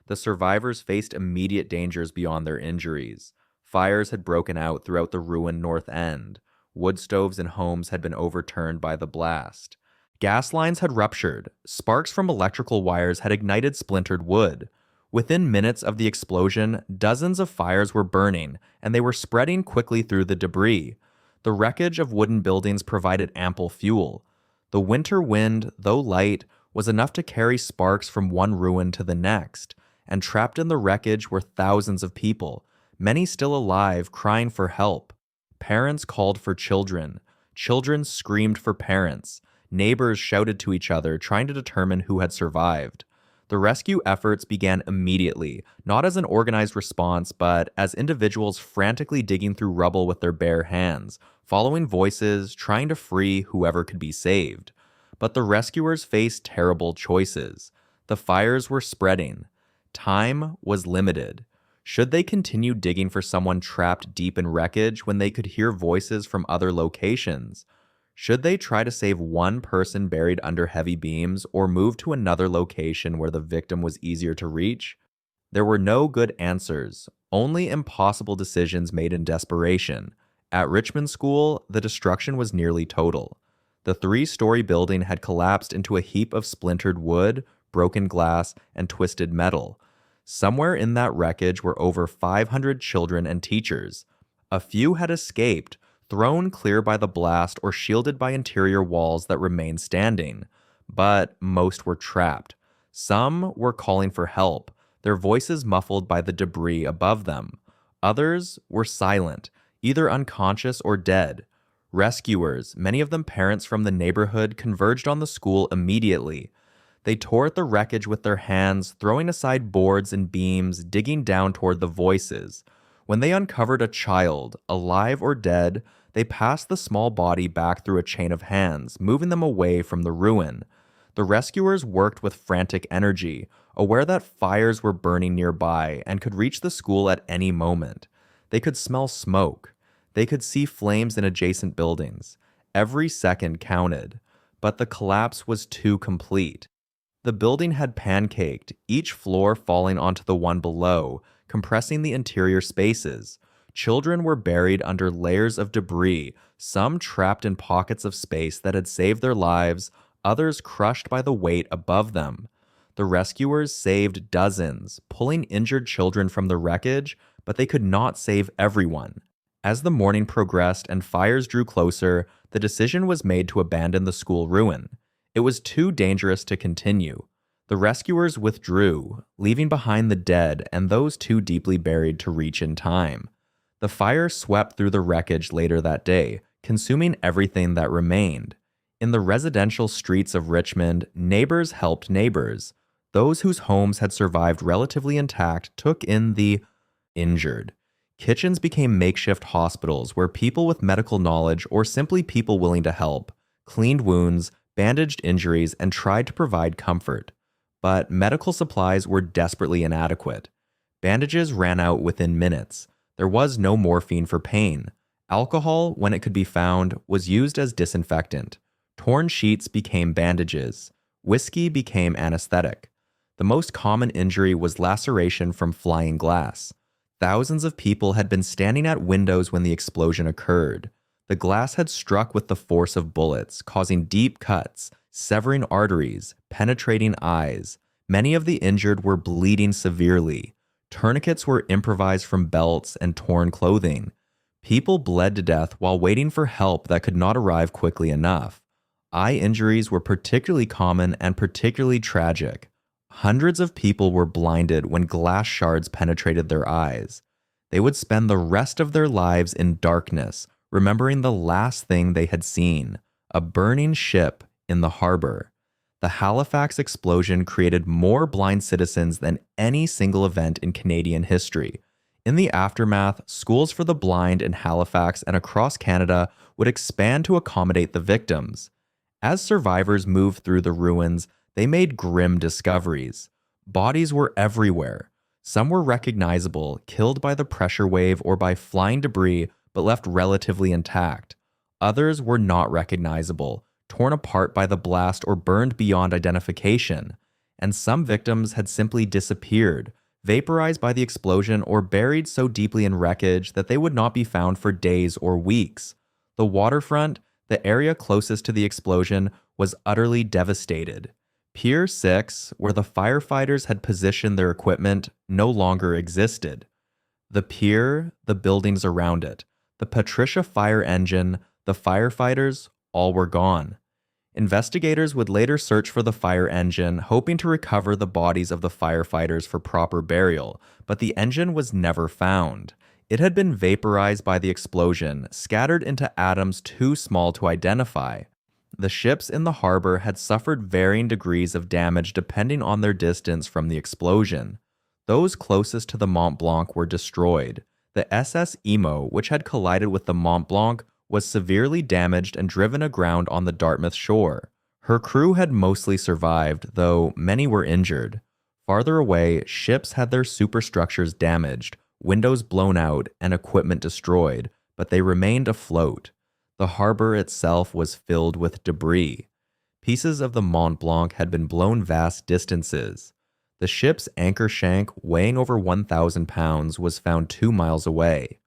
The survivors faced immediate dangers beyond their injuries. Fires had broken out throughout the ruined North End. Wood stoves in homes had been overturned by the blast. Gas lines had ruptured. Sparks from electrical wires had ignited splintered wood. Within minutes of the explosion, dozens of fires were burning, and they were spreading quickly through the debris. The wreckage of wooden buildings provided ample fuel. The winter wind, though light, was enough to carry sparks from one ruin to the next, and trapped in the wreckage were thousands of people, many still alive, crying for help. Parents called for children. Children screamed for parents. Neighbors shouted to each other, trying to determine who had survived. The rescue efforts began immediately, not as an organized response, but as individuals frantically digging through rubble with their bare hands, following voices, trying to free whoever could be saved. But the rescuers faced terrible choices. The fires were spreading. Time was limited. Should they continue digging for someone trapped deep in wreckage when they could hear voices from other locations? Should they try to save one person buried under heavy beams or move to another location where the victim was easier to reach? There were no good answers, only impossible decisions made in desperation. At Richmond School, the destruction was nearly total. The 3-story building had collapsed into a heap of splintered wood, broken glass, and twisted metal. Somewhere in that wreckage were over 500 children and teachers. A few had escaped, thrown clear by the blast or shielded by interior walls that remained standing. But most were trapped. Some were calling for help, their voices muffled by the debris above them. Others were silent, either unconscious or dead. Rescuers, many of them parents from the neighborhood, converged on the school immediately. They tore at the wreckage with their hands, throwing aside boards and beams, digging down toward the voices. When they uncovered a child, alive or dead, they passed the small body back through a chain of hands, moving them away from the ruin. The rescuers worked with frantic energy, aware that fires were burning nearby and could reach the school at any moment. They could smell smoke. They could see flames in adjacent buildings. Every second counted. But the collapse was too complete. The building had pancaked, each floor falling onto the one below, compressing the interior spaces. Children were buried under layers of debris, some trapped in pockets of space that had saved their lives, others crushed by the weight above them. The rescuers saved dozens, pulling injured children from the wreckage, but they could not save everyone. As the morning progressed and fires drew closer, the decision was made to abandon the school ruin. It was too dangerous to continue. The rescuers withdrew, leaving behind the dead and those too deeply buried to reach in time. The fire swept through the wreckage later that day, consuming everything that remained. In the residential streets of Richmond, neighbors helped neighbors. Those whose homes had survived relatively intact took in the injured. Kitchens became makeshift hospitals where people with medical knowledge or simply people willing to help cleaned wounds, bandaged injuries, and tried to provide comfort. But medical supplies were desperately inadequate. Bandages ran out within minutes. There was no morphine for pain. Alcohol, when it could be found, was used as disinfectant. Torn sheets became bandages. Whiskey became anesthetic. The most common injury was laceration from flying glass. Thousands of people had been standing at windows when the explosion occurred. The glass had struck with the force of bullets, causing deep cuts, severing arteries, penetrating eyes. Many of the injured were bleeding severely. Tourniquets were improvised from belts and torn clothing. People bled to death while waiting for help that could not arrive quickly enough. Eye injuries were particularly common and particularly tragic. Hundreds of people were blinded when glass shards penetrated their eyes. They would spend the rest of their lives in darkness, remembering the last thing they had seen, a burning ship in the harbor. The Halifax explosion created more blind citizens than any single event in Canadian history. In the aftermath, schools for the blind in Halifax and across Canada would expand to accommodate the victims. As survivors moved through the ruins, they made grim discoveries. Bodies were everywhere. Some were recognizable, killed by the pressure wave or by flying debris, but left relatively intact. Others were not recognizable, torn apart by the blast or burned beyond identification. And some victims had simply disappeared, vaporized by the explosion or buried so deeply in wreckage that they would not be found for days or weeks. The waterfront, the area closest to the explosion, was utterly devastated. Pier 6, where the firefighters had positioned their equipment, no longer existed. The pier, the buildings around it, the Patricia fire engine, the firefighters, all were gone. Investigators would later search for the fire engine, hoping to recover the bodies of the firefighters for proper burial, but the engine was never found. It had been vaporized by the explosion, scattered into atoms too small to identify. The ships in the harbor had suffered varying degrees of damage depending on their distance from the explosion. Those closest to the Mont Blanc were destroyed. The SS Emo, which had collided with the Mont Blanc, was severely damaged and driven aground on the Dartmouth shore. Her crew had mostly survived, though many were injured. Farther away, ships had their superstructures damaged, windows blown out, and equipment destroyed, but they remained afloat. The harbor itself was filled with debris. Pieces of the Mont Blanc had been blown vast distances. The ship's anchor shank, weighing over 1,000 pounds, was found 2 miles away.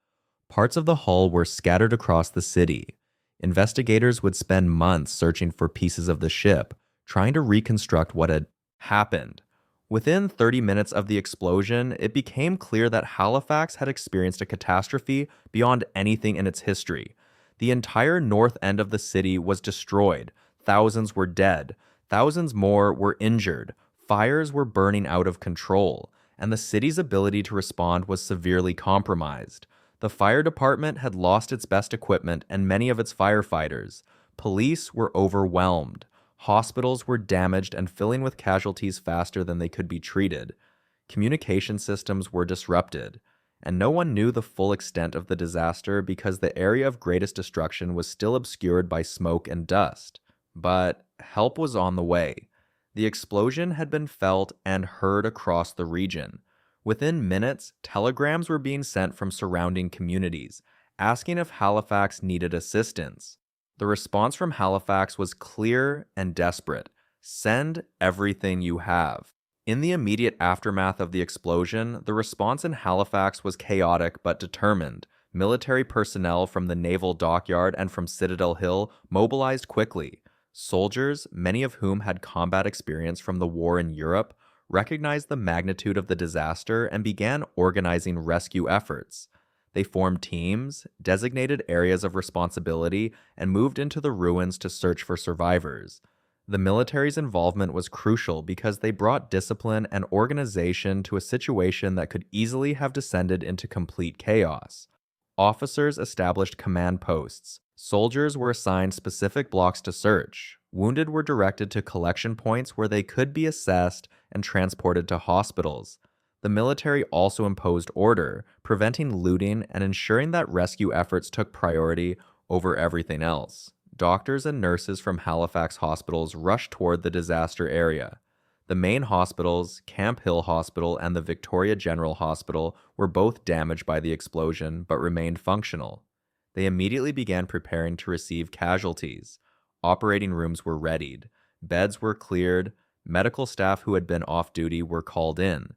Parts of the hull were scattered across the city. Investigators would spend months searching for pieces of the ship, trying to reconstruct what had happened. Within 30 minutes of the explosion, it became clear that Halifax had experienced a catastrophe beyond anything in its history. The entire north end of the city was destroyed. Thousands were dead. Thousands more were injured. Fires were burning out of control, and the city's ability to respond was severely compromised. The fire department had lost its best equipment and many of its firefighters. Police were overwhelmed. Hospitals were damaged and filling with casualties faster than they could be treated. Communication systems were disrupted, and no one knew the full extent of the disaster because the area of greatest destruction was still obscured by smoke and dust. But help was on the way. The explosion had been felt and heard across the region. Within minutes, telegrams were being sent from surrounding communities, asking if Halifax needed assistance. The response from Halifax was clear and desperate. Send everything you have. In the immediate aftermath of the explosion, the response in Halifax was chaotic but determined. Military personnel from the naval dockyard and from Citadel Hill mobilized quickly. Soldiers, many of whom had combat experience from the war in Europe, recognized the magnitude of the disaster and began organizing rescue efforts. They formed teams, designated areas of responsibility, and moved into the ruins to search for survivors. The military's involvement was crucial because they brought discipline and organization to a situation that could easily have descended into complete chaos. Officers established command posts. Soldiers were assigned specific blocks to search. Wounded were directed to collection points where they could be assessed and transported to hospitals. The military also imposed order, preventing looting and ensuring that rescue efforts took priority over everything else. Doctors and nurses from Halifax hospitals rushed toward the disaster area. The main hospitals, Camp Hill Hospital and the Victoria General Hospital, were both damaged by the explosion but remained functional. They immediately began preparing to receive casualties. Operating rooms were readied. Beds were cleared. Medical staff who had been off duty were called in.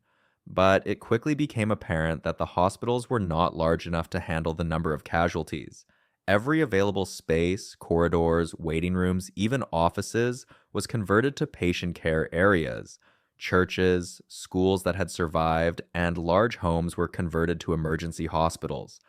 But it quickly became apparent that the hospitals were not large enough to handle the number of casualties. Every available space, corridors, waiting rooms, even offices, was converted to patient care areas. Churches, schools that had survived, and large homes were converted to emergency hospitals.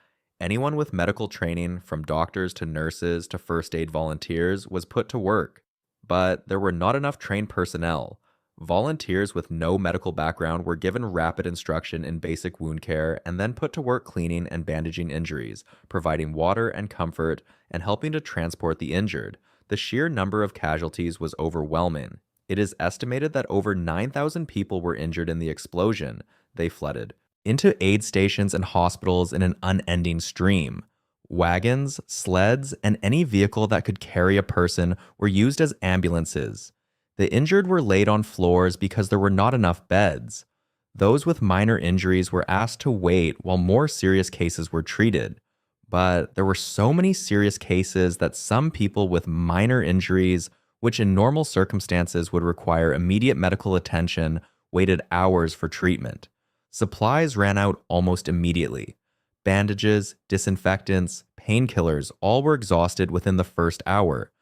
Anyone with medical training, from doctors to nurses to first aid volunteers, was put to work. But there were not enough trained personnel. Volunteers with no medical background were given rapid instruction in basic wound care and then put to work cleaning and bandaging injuries, providing water and comfort, and helping to transport the injured. The sheer number of casualties was overwhelming. It is estimated that over 9,000 people were injured in the explosion. They flooded into aid stations and hospitals in an unending stream. Wagons, sleds, and any vehicle that could carry a person were used as ambulances. The injured were laid on floors because there were not enough beds. Those with minor injuries were asked to wait while more serious cases were treated. But there were so many serious cases that some people with minor injuries, which in normal circumstances would require immediate medical attention, waited hours for treatment. Supplies ran out almost immediately. Bandages, disinfectants, painkillers all were exhausted within the first hour.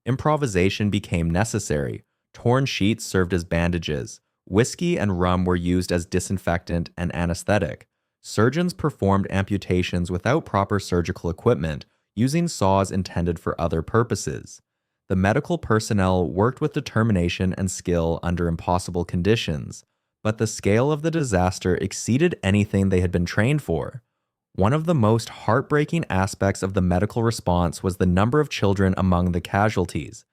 Improvisation became necessary. Torn sheets served as bandages. Whiskey and rum were used as disinfectant and anesthetic. Surgeons performed amputations without proper surgical equipment, using saws intended for other purposes. The medical personnel worked with determination and skill under impossible conditions, but the scale of the disaster exceeded anything they had been trained for. One of the most heartbreaking aspects of the medical response was the number of children among the casualties.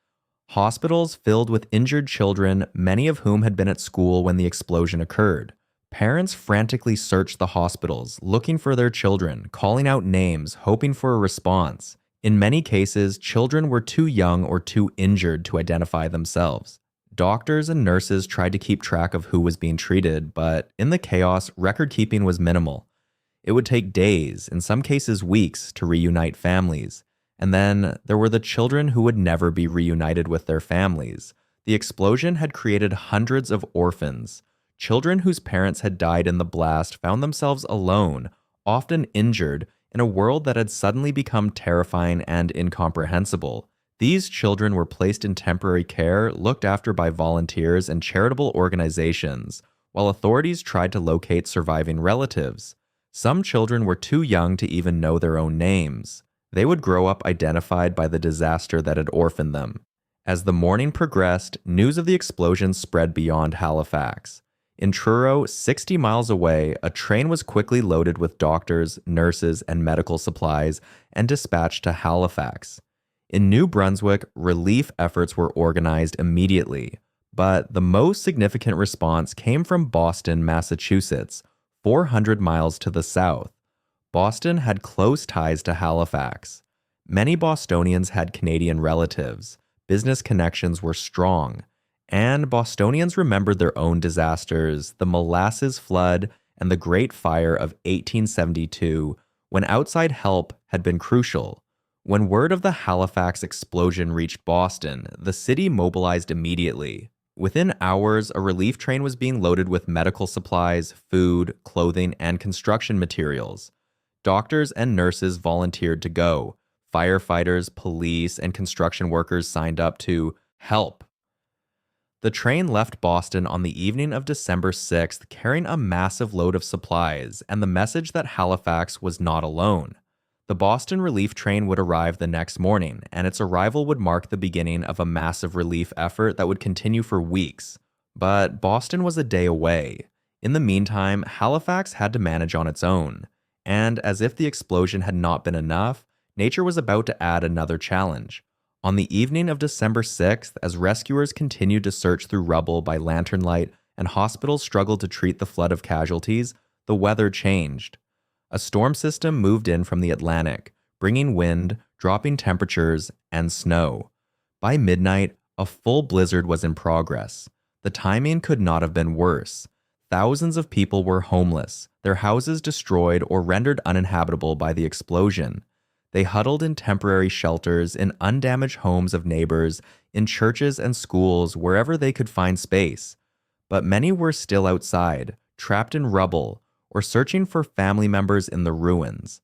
Hospitals filled with injured children, many of whom had been at school when the explosion occurred. Parents frantically searched the hospitals, looking for their children, calling out names, hoping for a response. In many cases, children were too young or too injured to identify themselves. Doctors and nurses tried to keep track of who was being treated, but in the chaos, record keeping was minimal. It would take days, in some cases weeks, to reunite families. And then there were the children who would never be reunited with their families. The explosion had created hundreds of orphans. Children whose parents had died in the blast found themselves alone, often injured, in a world that had suddenly become terrifying and incomprehensible. These children were placed in temporary care, looked after by volunteers and charitable organizations, while authorities tried to locate surviving relatives. Some children were too young to even know their own names. They would grow up identified by the disaster that had orphaned them. As the morning progressed, news of the explosion spread beyond Halifax. In Truro, 60 miles away, a train was quickly loaded with doctors, nurses, and medical supplies and dispatched to Halifax. In New Brunswick, relief efforts were organized immediately, but the most significant response came from Boston, Massachusetts, 400 miles to the south. Boston had close ties to Halifax. Many Bostonians had Canadian relatives. Business connections were strong. And Bostonians remembered their own disasters, the molasses flood and the Great Fire of 1872, when outside help had been crucial. When word of the Halifax explosion reached Boston, the city mobilized immediately. Within hours, a relief train was being loaded with medical supplies, food, clothing, and construction materials. Doctors and nurses volunteered to go. Firefighters, police, and construction workers signed up to help. The train left Boston on the evening of December 6th, carrying a massive load of supplies and the message that Halifax was not alone. The Boston relief train would arrive the next morning, and its arrival would mark the beginning of a massive relief effort that would continue for weeks. But Boston was a day away. In the meantime, Halifax had to manage on its own. And as if the explosion had not been enough, nature was about to add another challenge. On the evening of December 6th, as rescuers continued to search through rubble by lantern light and hospitals struggled to treat the flood of casualties, the weather changed. A storm system moved in from the Atlantic, bringing wind, dropping temperatures, and snow. By midnight, a full blizzard was in progress. The timing could not have been worse. Thousands of people were homeless, their houses destroyed or rendered uninhabitable by the explosion. They huddled in temporary shelters in undamaged homes of neighbors, in churches and schools, wherever they could find space. But many were still outside, trapped in rubble, or searching for family members in the ruins.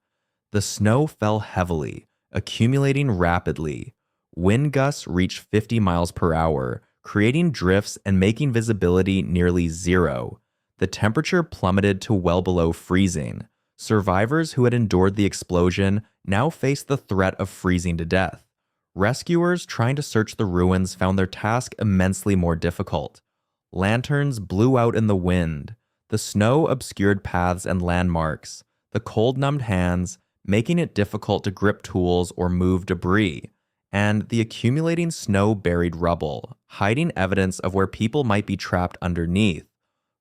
The snow fell heavily, accumulating rapidly. Wind gusts reached 50 miles per hour, creating drifts and making visibility nearly zero. The temperature plummeted to well below freezing. Survivors who had endured the explosion now faced the threat of freezing to death. Rescuers trying to search the ruins found their task immensely more difficult. Lanterns blew out in the wind. The snow obscured paths and landmarks. The cold numbed hands, making it difficult to grip tools or move debris. And the accumulating snow buried rubble, hiding evidence of where people might be trapped underneath.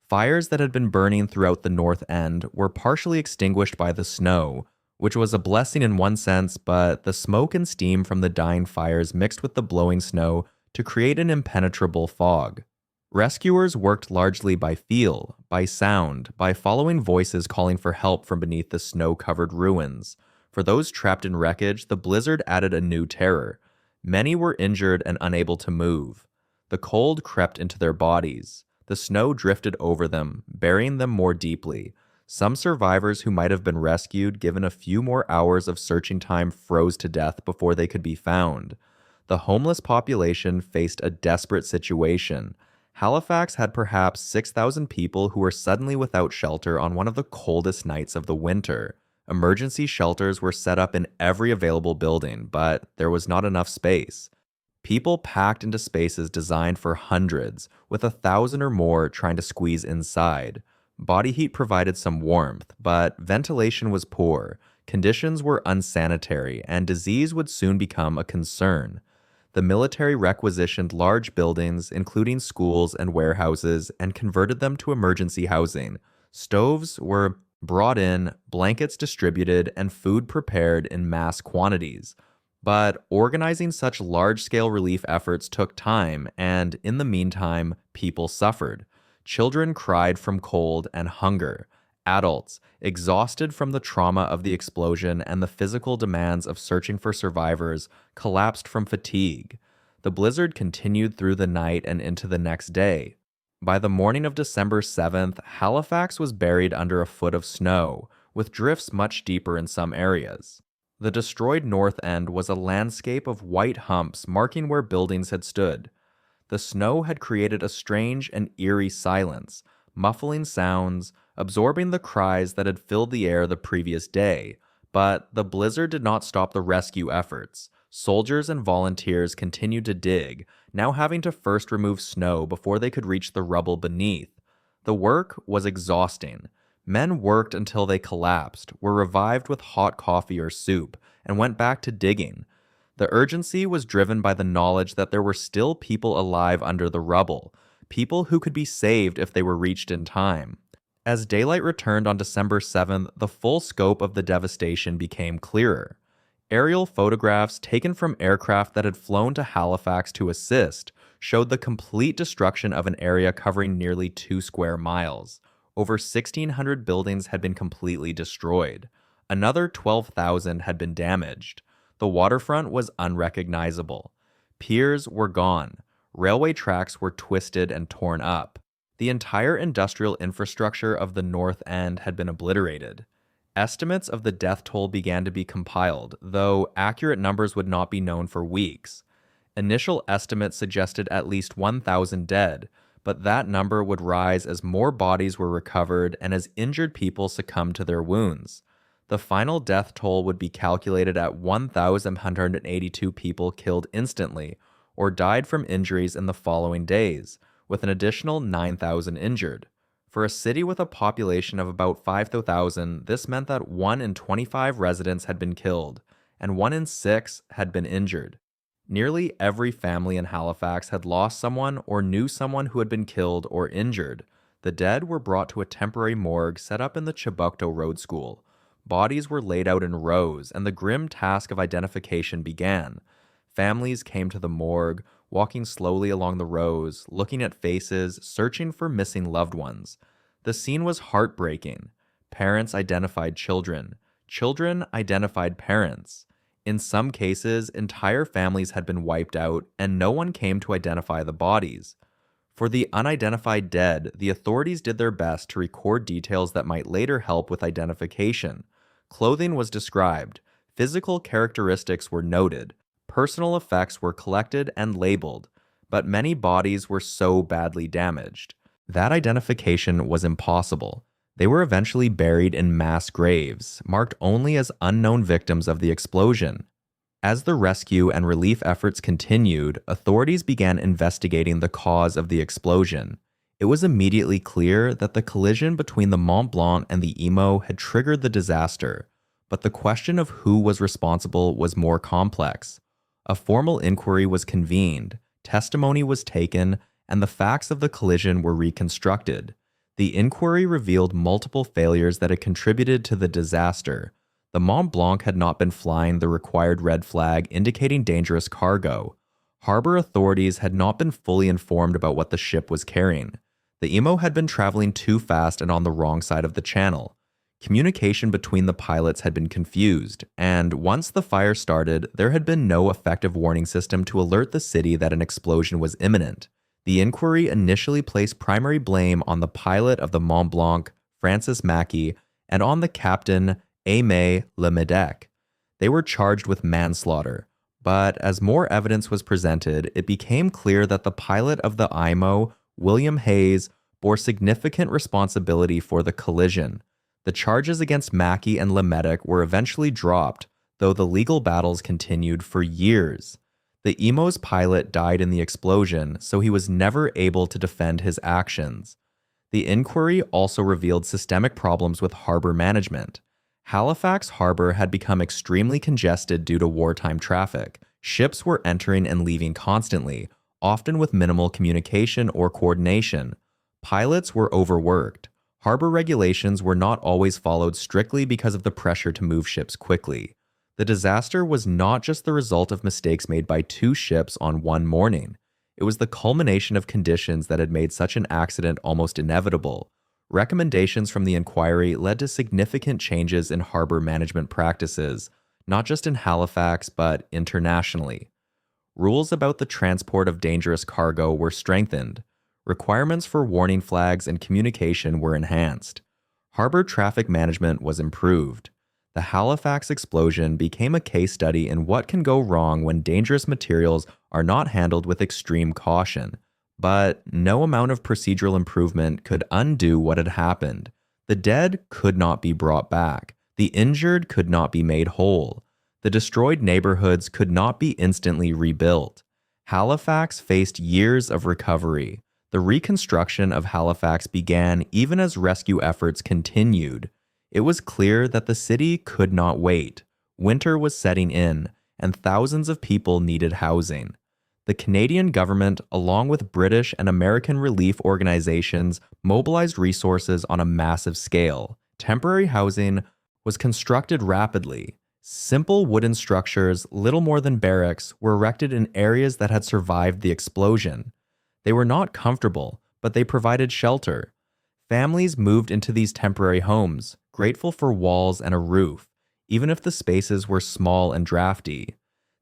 Fires that had been burning throughout the North End were partially extinguished by the snow, which was a blessing in one sense, but the smoke and steam from the dying fires mixed with the blowing snow to create an impenetrable fog. Rescuers worked largely by feel, by sound, by following voices calling for help from beneath the snow-covered ruins. For those trapped in wreckage, the blizzard added a new terror. Many were injured and unable to move. The cold crept into their bodies. The snow drifted over them, burying them more deeply. Some survivors who might have been rescued, given a few more hours of searching time, froze to death before they could be found. The homeless population faced a desperate situation. Halifax had perhaps 6,000 people who were suddenly without shelter on one of the coldest nights of the winter. Emergency shelters were set up in every available building, but there was not enough space. People packed into spaces designed for hundreds, with 1,000 or more trying to squeeze inside. Body heat provided some warmth, but ventilation was poor, conditions were unsanitary, and disease would soon become a concern. The military requisitioned large buildings, including schools and warehouses, and converted them to emergency housing. Stoves were brought in, blankets distributed, and food prepared in mass quantities. But organizing such large-scale relief efforts took time, and in the meantime, people suffered. Children cried from cold and hunger. Adults, exhausted from the trauma of the explosion and the physical demands of searching for survivors, collapsed from fatigue. The blizzard continued through the night and into the next day. By the morning of December 7th, Halifax was buried under a foot of snow, with drifts much deeper in some areas. The destroyed North End was a landscape of white humps marking where buildings had stood. The snow had created a strange and eerie silence, muffling sounds, absorbing the cries that had filled the air the previous day. But the blizzard did not stop the rescue efforts. Soldiers and volunteers continued to dig, now having to first remove snow before they could reach the rubble beneath. The work was exhausting. Men worked until they collapsed, were revived with hot coffee or soup, and went back to digging. The urgency was driven by the knowledge that there were still people alive under the rubble, people who could be saved if they were reached in time. As daylight returned on December 7th, the full scope of the devastation became clearer. Aerial photographs taken from aircraft that had flown to Halifax to assist showed the complete destruction of an area covering nearly 2 square miles. Over 1,600 buildings had been completely destroyed. Another 12,000 had been damaged. The waterfront was unrecognizable. Piers were gone. Railway tracks were twisted and torn up. The entire industrial infrastructure of the North End had been obliterated. Estimates of the death toll began to be compiled, though accurate numbers would not be known for weeks. Initial estimates suggested at least 1,000 dead, but that number would rise as more bodies were recovered and as injured people succumbed to their wounds. The final death toll would be calculated at 1,182 people killed instantly or died from injuries in the following days, with an additional 9,000 injured. For a city with a population of about 5,000, this meant that 1 in 25 residents had been killed, and 1 in 6 had been injured. Nearly every family in Halifax had lost someone or knew someone who had been killed or injured. The dead were brought to a temporary morgue set up in the Chiboucto Road School. Bodies were laid out in rows, and the grim task of identification began. Families came to the morgue, walking slowly along the rows, looking at faces, searching for missing loved ones. The scene was heartbreaking. Parents identified children. Children identified parents. In some cases, entire families had been wiped out, and no one came to identify the bodies. For the unidentified dead, the authorities did their best to record details that might later help with identification. Clothing was described, physical characteristics were noted, personal effects were collected and labeled, but many bodies were so badly damaged that identification was impossible. They were eventually buried in mass graves, marked only as unknown victims of the explosion. As the rescue and relief efforts continued, authorities began investigating the cause of the explosion. It was immediately clear that the collision between the Mont Blanc and the Emo had triggered the disaster, but the question of who was responsible was more complex. A formal inquiry was convened, testimony was taken, and the facts of the collision were reconstructed. The inquiry revealed multiple failures that had contributed to the disaster. The Mont Blanc had not been flying the required red flag indicating dangerous cargo. Harbor authorities had not been fully informed about what the ship was carrying. The Emo had been traveling too fast and on the wrong side of the channel. Communication between the pilots had been confused, and once the fire started, there had been no effective warning system to alert the city that an explosion was imminent. The inquiry initially placed primary blame on the pilot of the Mont Blanc, Francis Mackey, and on the captain, Aimé Lemedec. They were charged with manslaughter, but as more evidence was presented, it became clear that the pilot of the IMO, William Hayes, bore significant responsibility for the collision. The charges against Mackey and Lemedec were eventually dropped, though the legal battles continued for years. The Emo's pilot died in the explosion, so he was never able to defend his actions. The inquiry also revealed systemic problems with harbor management. Halifax Harbor had become extremely congested due to wartime traffic. Ships were entering and leaving constantly, often with minimal communication or coordination. Pilots were overworked. Harbor regulations were not always followed strictly because of the pressure to move ships quickly. The disaster was not just the result of mistakes made by two ships on one morning. It was the culmination of conditions that had made such an accident almost inevitable. Recommendations from the inquiry led to significant changes in harbor management practices, not just in Halifax but internationally. Rules about the transport of dangerous cargo were strengthened. Requirements for warning flags and communication were enhanced. Harbor traffic management was improved. The Halifax explosion became a case study in what can go wrong when dangerous materials are not handled with extreme caution. But no amount of procedural improvement could undo what had happened. The dead could not be brought back. The injured could not be made whole. The destroyed neighborhoods could not be instantly rebuilt. Halifax faced years of recovery. The reconstruction of Halifax began even as rescue efforts continued. It was clear that the city could not wait. Winter was setting in, and thousands of people needed housing. The Canadian government, along with British and American relief organizations, mobilized resources on a massive scale. Temporary housing was constructed rapidly. Simple wooden structures, little more than barracks, were erected in areas that had survived the explosion. They were not comfortable, but they provided shelter. Families moved into these temporary homes, grateful for walls and a roof, even if the spaces were small and drafty.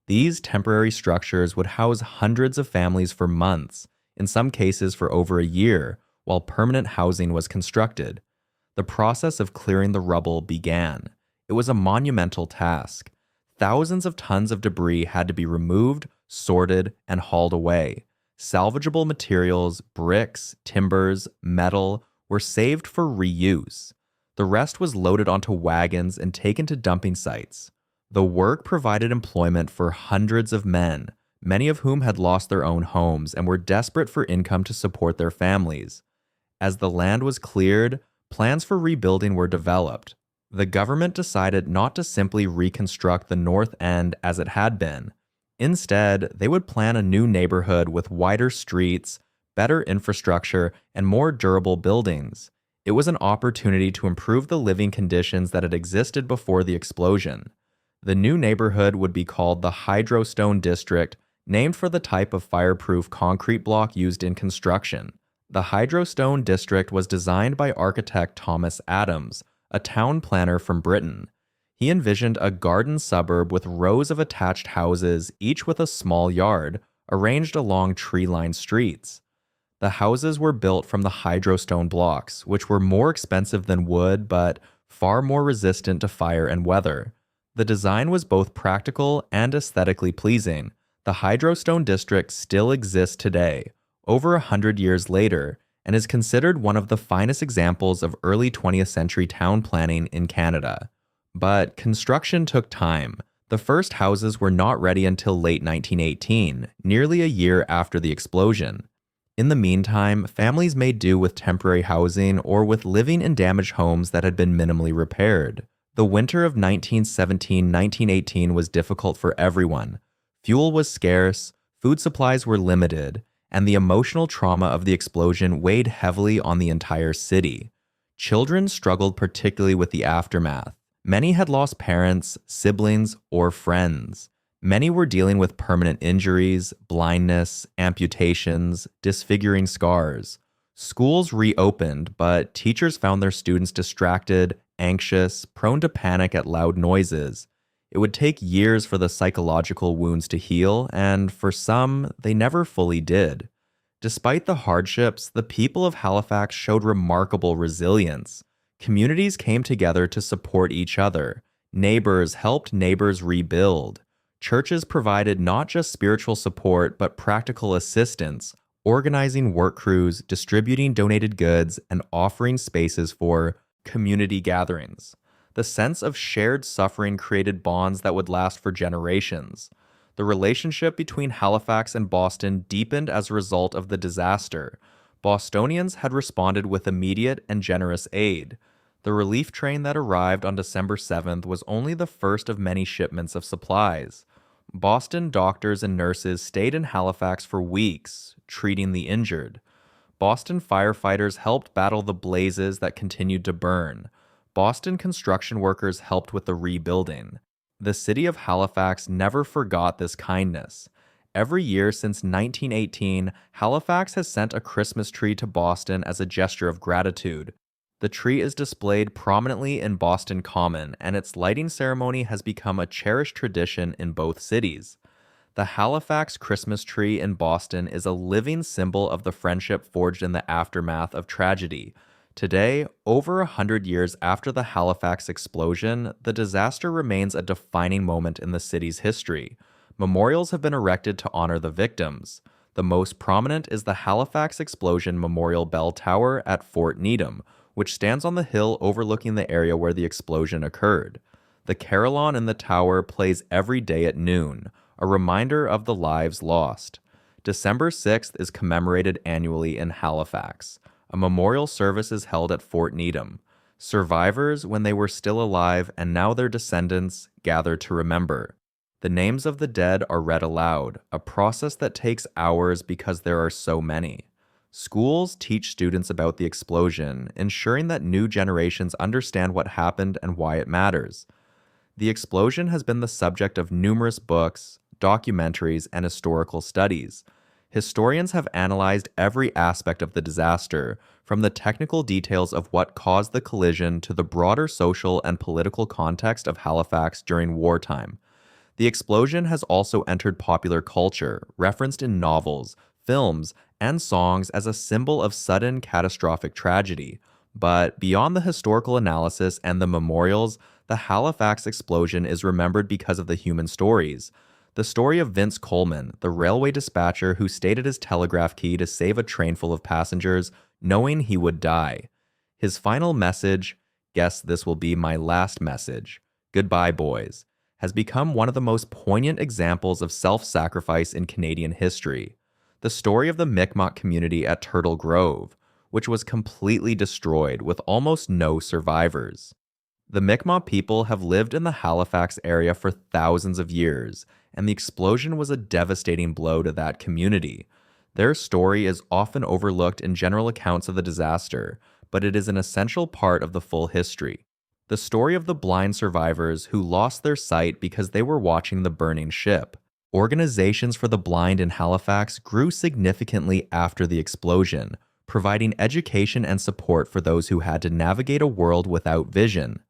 These temporary structures would house hundreds of families for months, in some cases for over a year, while permanent housing was constructed. The process of clearing the rubble began. It was a monumental task. Thousands of tons of debris had to be removed, sorted, and hauled away. Salvageable materials, bricks, timbers, metal, were saved for reuse. The rest was loaded onto wagons and taken to dumping sites. The work provided employment for hundreds of men, many of whom had lost their own homes and were desperate for income to support their families. As the land was cleared, plans for rebuilding were developed. The government decided not to simply reconstruct the north end as it had been. Instead, they would plan a new neighborhood with wider streets, better infrastructure, and more durable buildings. It was an opportunity to improve the living conditions that had existed before the explosion. The new neighborhood would be called the Hydrostone District, named for the type of fireproof concrete block used in construction. The Hydrostone District was designed by architect Thomas Adams, a town planner from Britain. He envisioned a garden suburb with rows of attached houses, each with a small yard, arranged along tree-lined streets. The houses were built from the hydrostone blocks, which were more expensive than wood but far more resistant to fire and weather. The design was both practical and aesthetically pleasing. The Hydrostone District still exists today, over 100 years later, and is considered one of the finest examples of early 20th century town planning in Canada. But construction took time. The first houses were not ready until late 1918, nearly a year after the explosion. In the meantime, families made do with temporary housing or with living in damaged homes that had been minimally repaired. The winter of 1917-1918 was difficult for everyone. Fuel was scarce, food supplies were limited, and the emotional trauma of the explosion weighed heavily on the entire city. Children struggled particularly with the aftermath. Many had lost parents, siblings, or friends. Many were dealing with permanent injuries, blindness, amputations, disfiguring scars. Schools reopened, but teachers found their students distracted, anxious, prone to panic at loud noises. It would take years for the psychological wounds to heal, and for some, they never fully did. Despite the hardships, the people of Halifax showed remarkable resilience. Communities came together to support each other. Neighbors helped neighbors rebuild. Churches provided not just spiritual support, but practical assistance, organizing work crews, distributing donated goods, and offering spaces for community gatherings. The sense of shared suffering created bonds that would last for generations. The relationship between Halifax and Boston deepened as a result of the disaster. Bostonians had responded with immediate and generous aid. The relief train that arrived on December 7th was only the first of many shipments of supplies. Boston doctors and nurses stayed in Halifax for weeks, treating the injured. Boston firefighters helped battle the blazes that continued to burn. Boston construction workers helped with the rebuilding. The city of Halifax never forgot this kindness. Every year since 1918, Halifax has sent a Christmas tree to Boston as a gesture of gratitude. The tree is displayed prominently in Boston Common, and its lighting ceremony has become a cherished tradition in both cities. The Halifax Christmas tree in Boston is a living symbol of the friendship forged in the aftermath of tragedy. Today, over 100 years after the Halifax explosion, the disaster remains a defining moment in the city's history. Memorials have been erected to honor the victims. The most prominent is the Halifax Explosion Memorial Bell Tower at Fort Needham, which stands on the hill overlooking the area where the explosion occurred. The carillon in the tower plays every day at noon, a reminder of the lives lost. December 6th is commemorated annually in Halifax. A memorial service is held at Fort Needham. Survivors, when they were still alive and now their descendants, gather to remember. The names of the dead are read aloud, a process that takes hours because there are so many. Schools teach students about the explosion, ensuring that new generations understand what happened and why it matters. The explosion has been the subject of numerous books, documentaries, and historical studies. Historians have analyzed every aspect of the disaster, from the technical details of what caused the collision to the broader social and political context of Halifax during wartime. The explosion has also entered popular culture, referenced in novels, films, and songs as a symbol of sudden catastrophic tragedy. But beyond the historical analysis and the memorials, the Halifax explosion is remembered because of the human stories. The story of Vince Coleman, the railway dispatcher who stayed at his telegraph key to save a train full of passengers, knowing he would die. His final message, guess this will be my last message. Goodbye, boys, has become one of the most poignant examples of self-sacrifice in Canadian history. The story of the Mi'kmaq community at Turtle Grove, which was completely destroyed with almost no survivors. The Mi'kmaq people have lived in the Halifax area for thousands of years, and the explosion was a devastating blow to that community. Their story is often overlooked in general accounts of the disaster, but it is an essential part of the full history. The story of the blind survivors who lost their sight because they were watching the burning ship. Organizations for the blind in Halifax grew significantly after the explosion, providing education and support for those who had to navigate a world without vision.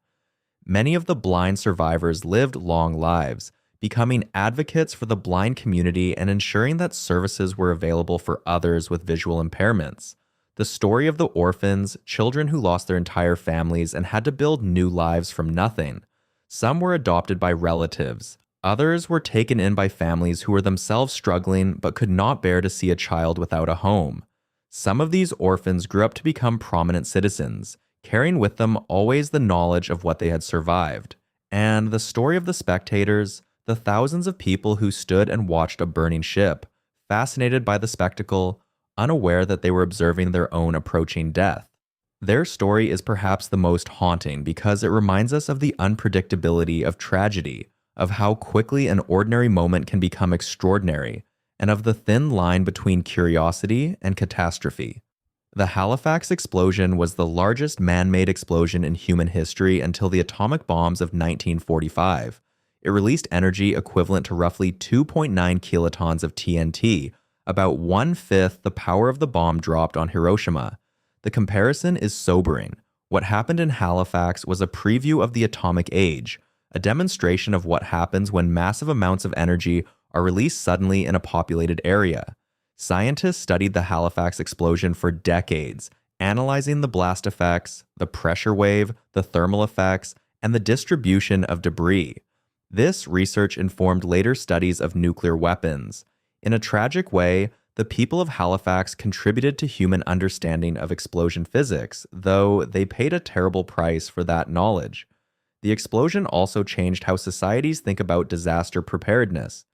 Many of the blind survivors lived long lives, becoming advocates for the blind community and ensuring that services were available for others with visual impairments. The story of the orphans, children who lost their entire families and had to build new lives from nothing. Some were adopted by relatives. Others were taken in by families who were themselves struggling but could not bear to see a child without a home. Some of these orphans grew up to become prominent citizens, carrying with them always the knowledge of what they had survived. And the story of the spectators, the thousands of people who stood and watched a burning ship, fascinated by the spectacle, unaware that they were observing their own approaching death. Their story is perhaps the most haunting because it reminds us of the unpredictability of tragedy, of how quickly an ordinary moment can become extraordinary, and of the thin line between curiosity and catastrophe. The Halifax explosion was the largest man-made explosion in human history until the atomic bombs of 1945. It released energy equivalent to roughly 2.9 kilotons of TNT, about 1/5 the power of the bomb dropped on Hiroshima. The comparison is sobering. What happened in Halifax was a preview of the atomic age, a demonstration of what happens when massive amounts of energy are released suddenly in a populated area. Scientists studied the Halifax explosion for decades, analyzing the blast effects, the pressure wave, the thermal effects, and the distribution of debris. This research informed later studies of nuclear weapons. In a tragic way, the people of Halifax contributed to human understanding of explosion physics, though they paid a terrible price for that knowledge. The explosion also changed how societies think about disaster preparedness.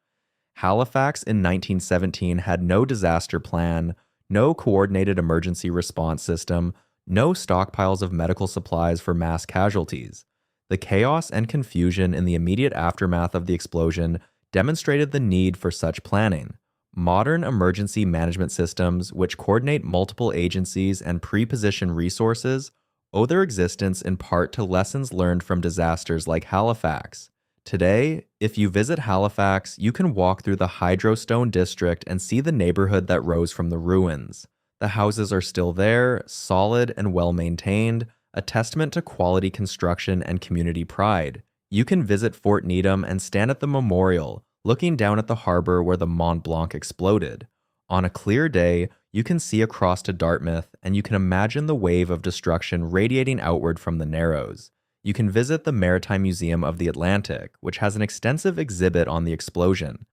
Halifax in 1917 had no disaster plan, no coordinated emergency response system, no stockpiles of medical supplies for mass casualties. The chaos and confusion in the immediate aftermath of the explosion demonstrated the need for such planning. Modern emergency management systems, which coordinate multiple agencies and pre-position resources, owe their existence in part to lessons learned from disasters like Halifax. Today, if you visit Halifax, you can walk through the Hydrostone district and see the neighborhood that rose from the ruins. The houses are still there, solid and well-maintained, a testament to quality construction and community pride. You can visit Fort Needham and stand at the memorial, looking down at the harbor where the Mont Blanc exploded. On a clear day, you can see across to Dartmouth, and you can imagine the wave of destruction radiating outward from the Narrows. You can visit the Maritime Museum of the Atlantic, which has an extensive exhibit on the explosion.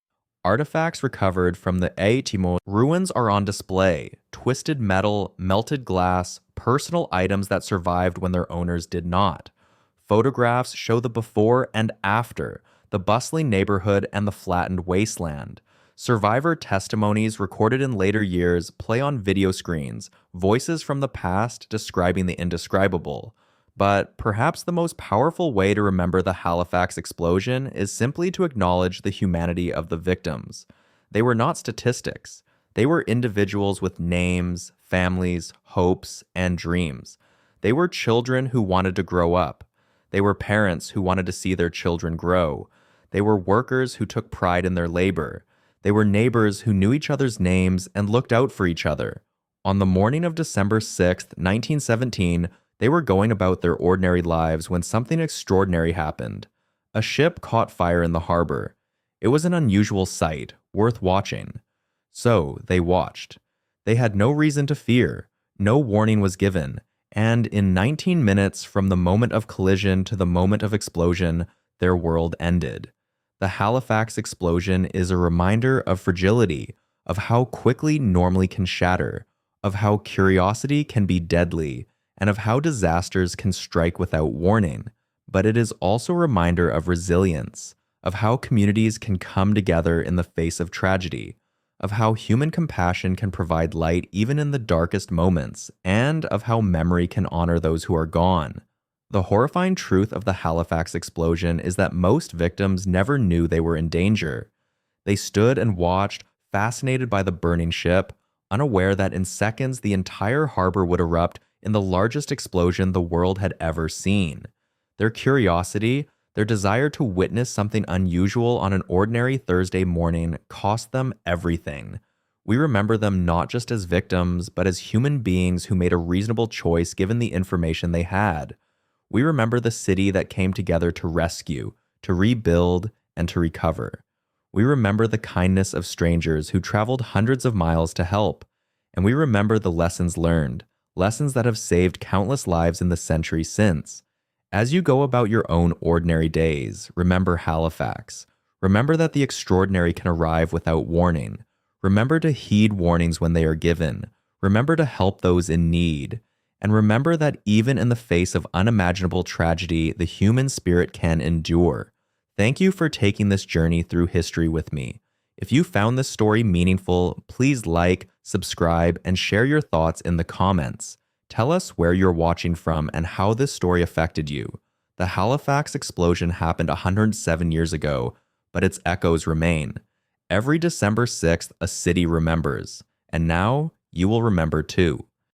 Artifacts recovered from the Aitimo ruins are on display: twisted metal, melted glass, personal items that survived when their owners did not. Photographs show the before and after, the bustling neighborhood and the flattened wasteland. Survivor testimonies recorded in later years play on video screens, voices from the past describing the indescribable. But perhaps the most powerful way to remember the Halifax explosion is simply to acknowledge the humanity of the victims. They were not statistics. They were individuals with names, families, hopes, and dreams. They were children who wanted to grow up. They were parents who wanted to see their children grow. They were workers who took pride in their labor. They were neighbors who knew each other's names and looked out for each other. On the morning of December 6, 1917, they were going about their ordinary lives when something extraordinary happened. A ship caught fire in the harbor. It was an unusual sight, worth watching. So they watched. They had no reason to fear. No warning was given. And in 19 minutes from the moment of collision to the moment of explosion, their world ended. The Halifax explosion is a reminder of fragility, of how quickly normally can shatter, of how curiosity can be deadly, and of how disasters can strike without warning. But it is also a reminder of resilience, of how communities can come together in the face of tragedy, of how human compassion can provide light even in the darkest moments, and of how memory can honor those who are gone. The horrifying truth of the Halifax explosion is that most victims never knew they were in danger. They stood and watched, fascinated by the burning ship, unaware that in seconds the entire harbor would erupt in the largest explosion the world had ever seen. Their curiosity, their desire to witness something unusual on an ordinary Thursday morning cost them everything. We remember them not just as victims, but as human beings who made a reasonable choice given the information they had. We remember the city that came together to rescue, to rebuild, and to recover. We remember the kindness of strangers who traveled hundreds of miles to help. And we remember the lessons learned, lessons that have saved countless lives in the century since. As you go about your own ordinary days, remember Halifax. Remember that the extraordinary can arrive without warning. Remember to heed warnings when they are given. Remember to help those in need. And remember that even in the face of unimaginable tragedy, the human spirit can endure. Thank you for taking this journey through history with me. If you found this story meaningful, please like, subscribe, and share your thoughts in the comments. Tell us where you're watching from and how this story affected you. The Halifax explosion happened 107 years ago, but its echoes remain. Every December 6th, a city remembers. And now, you will remember too.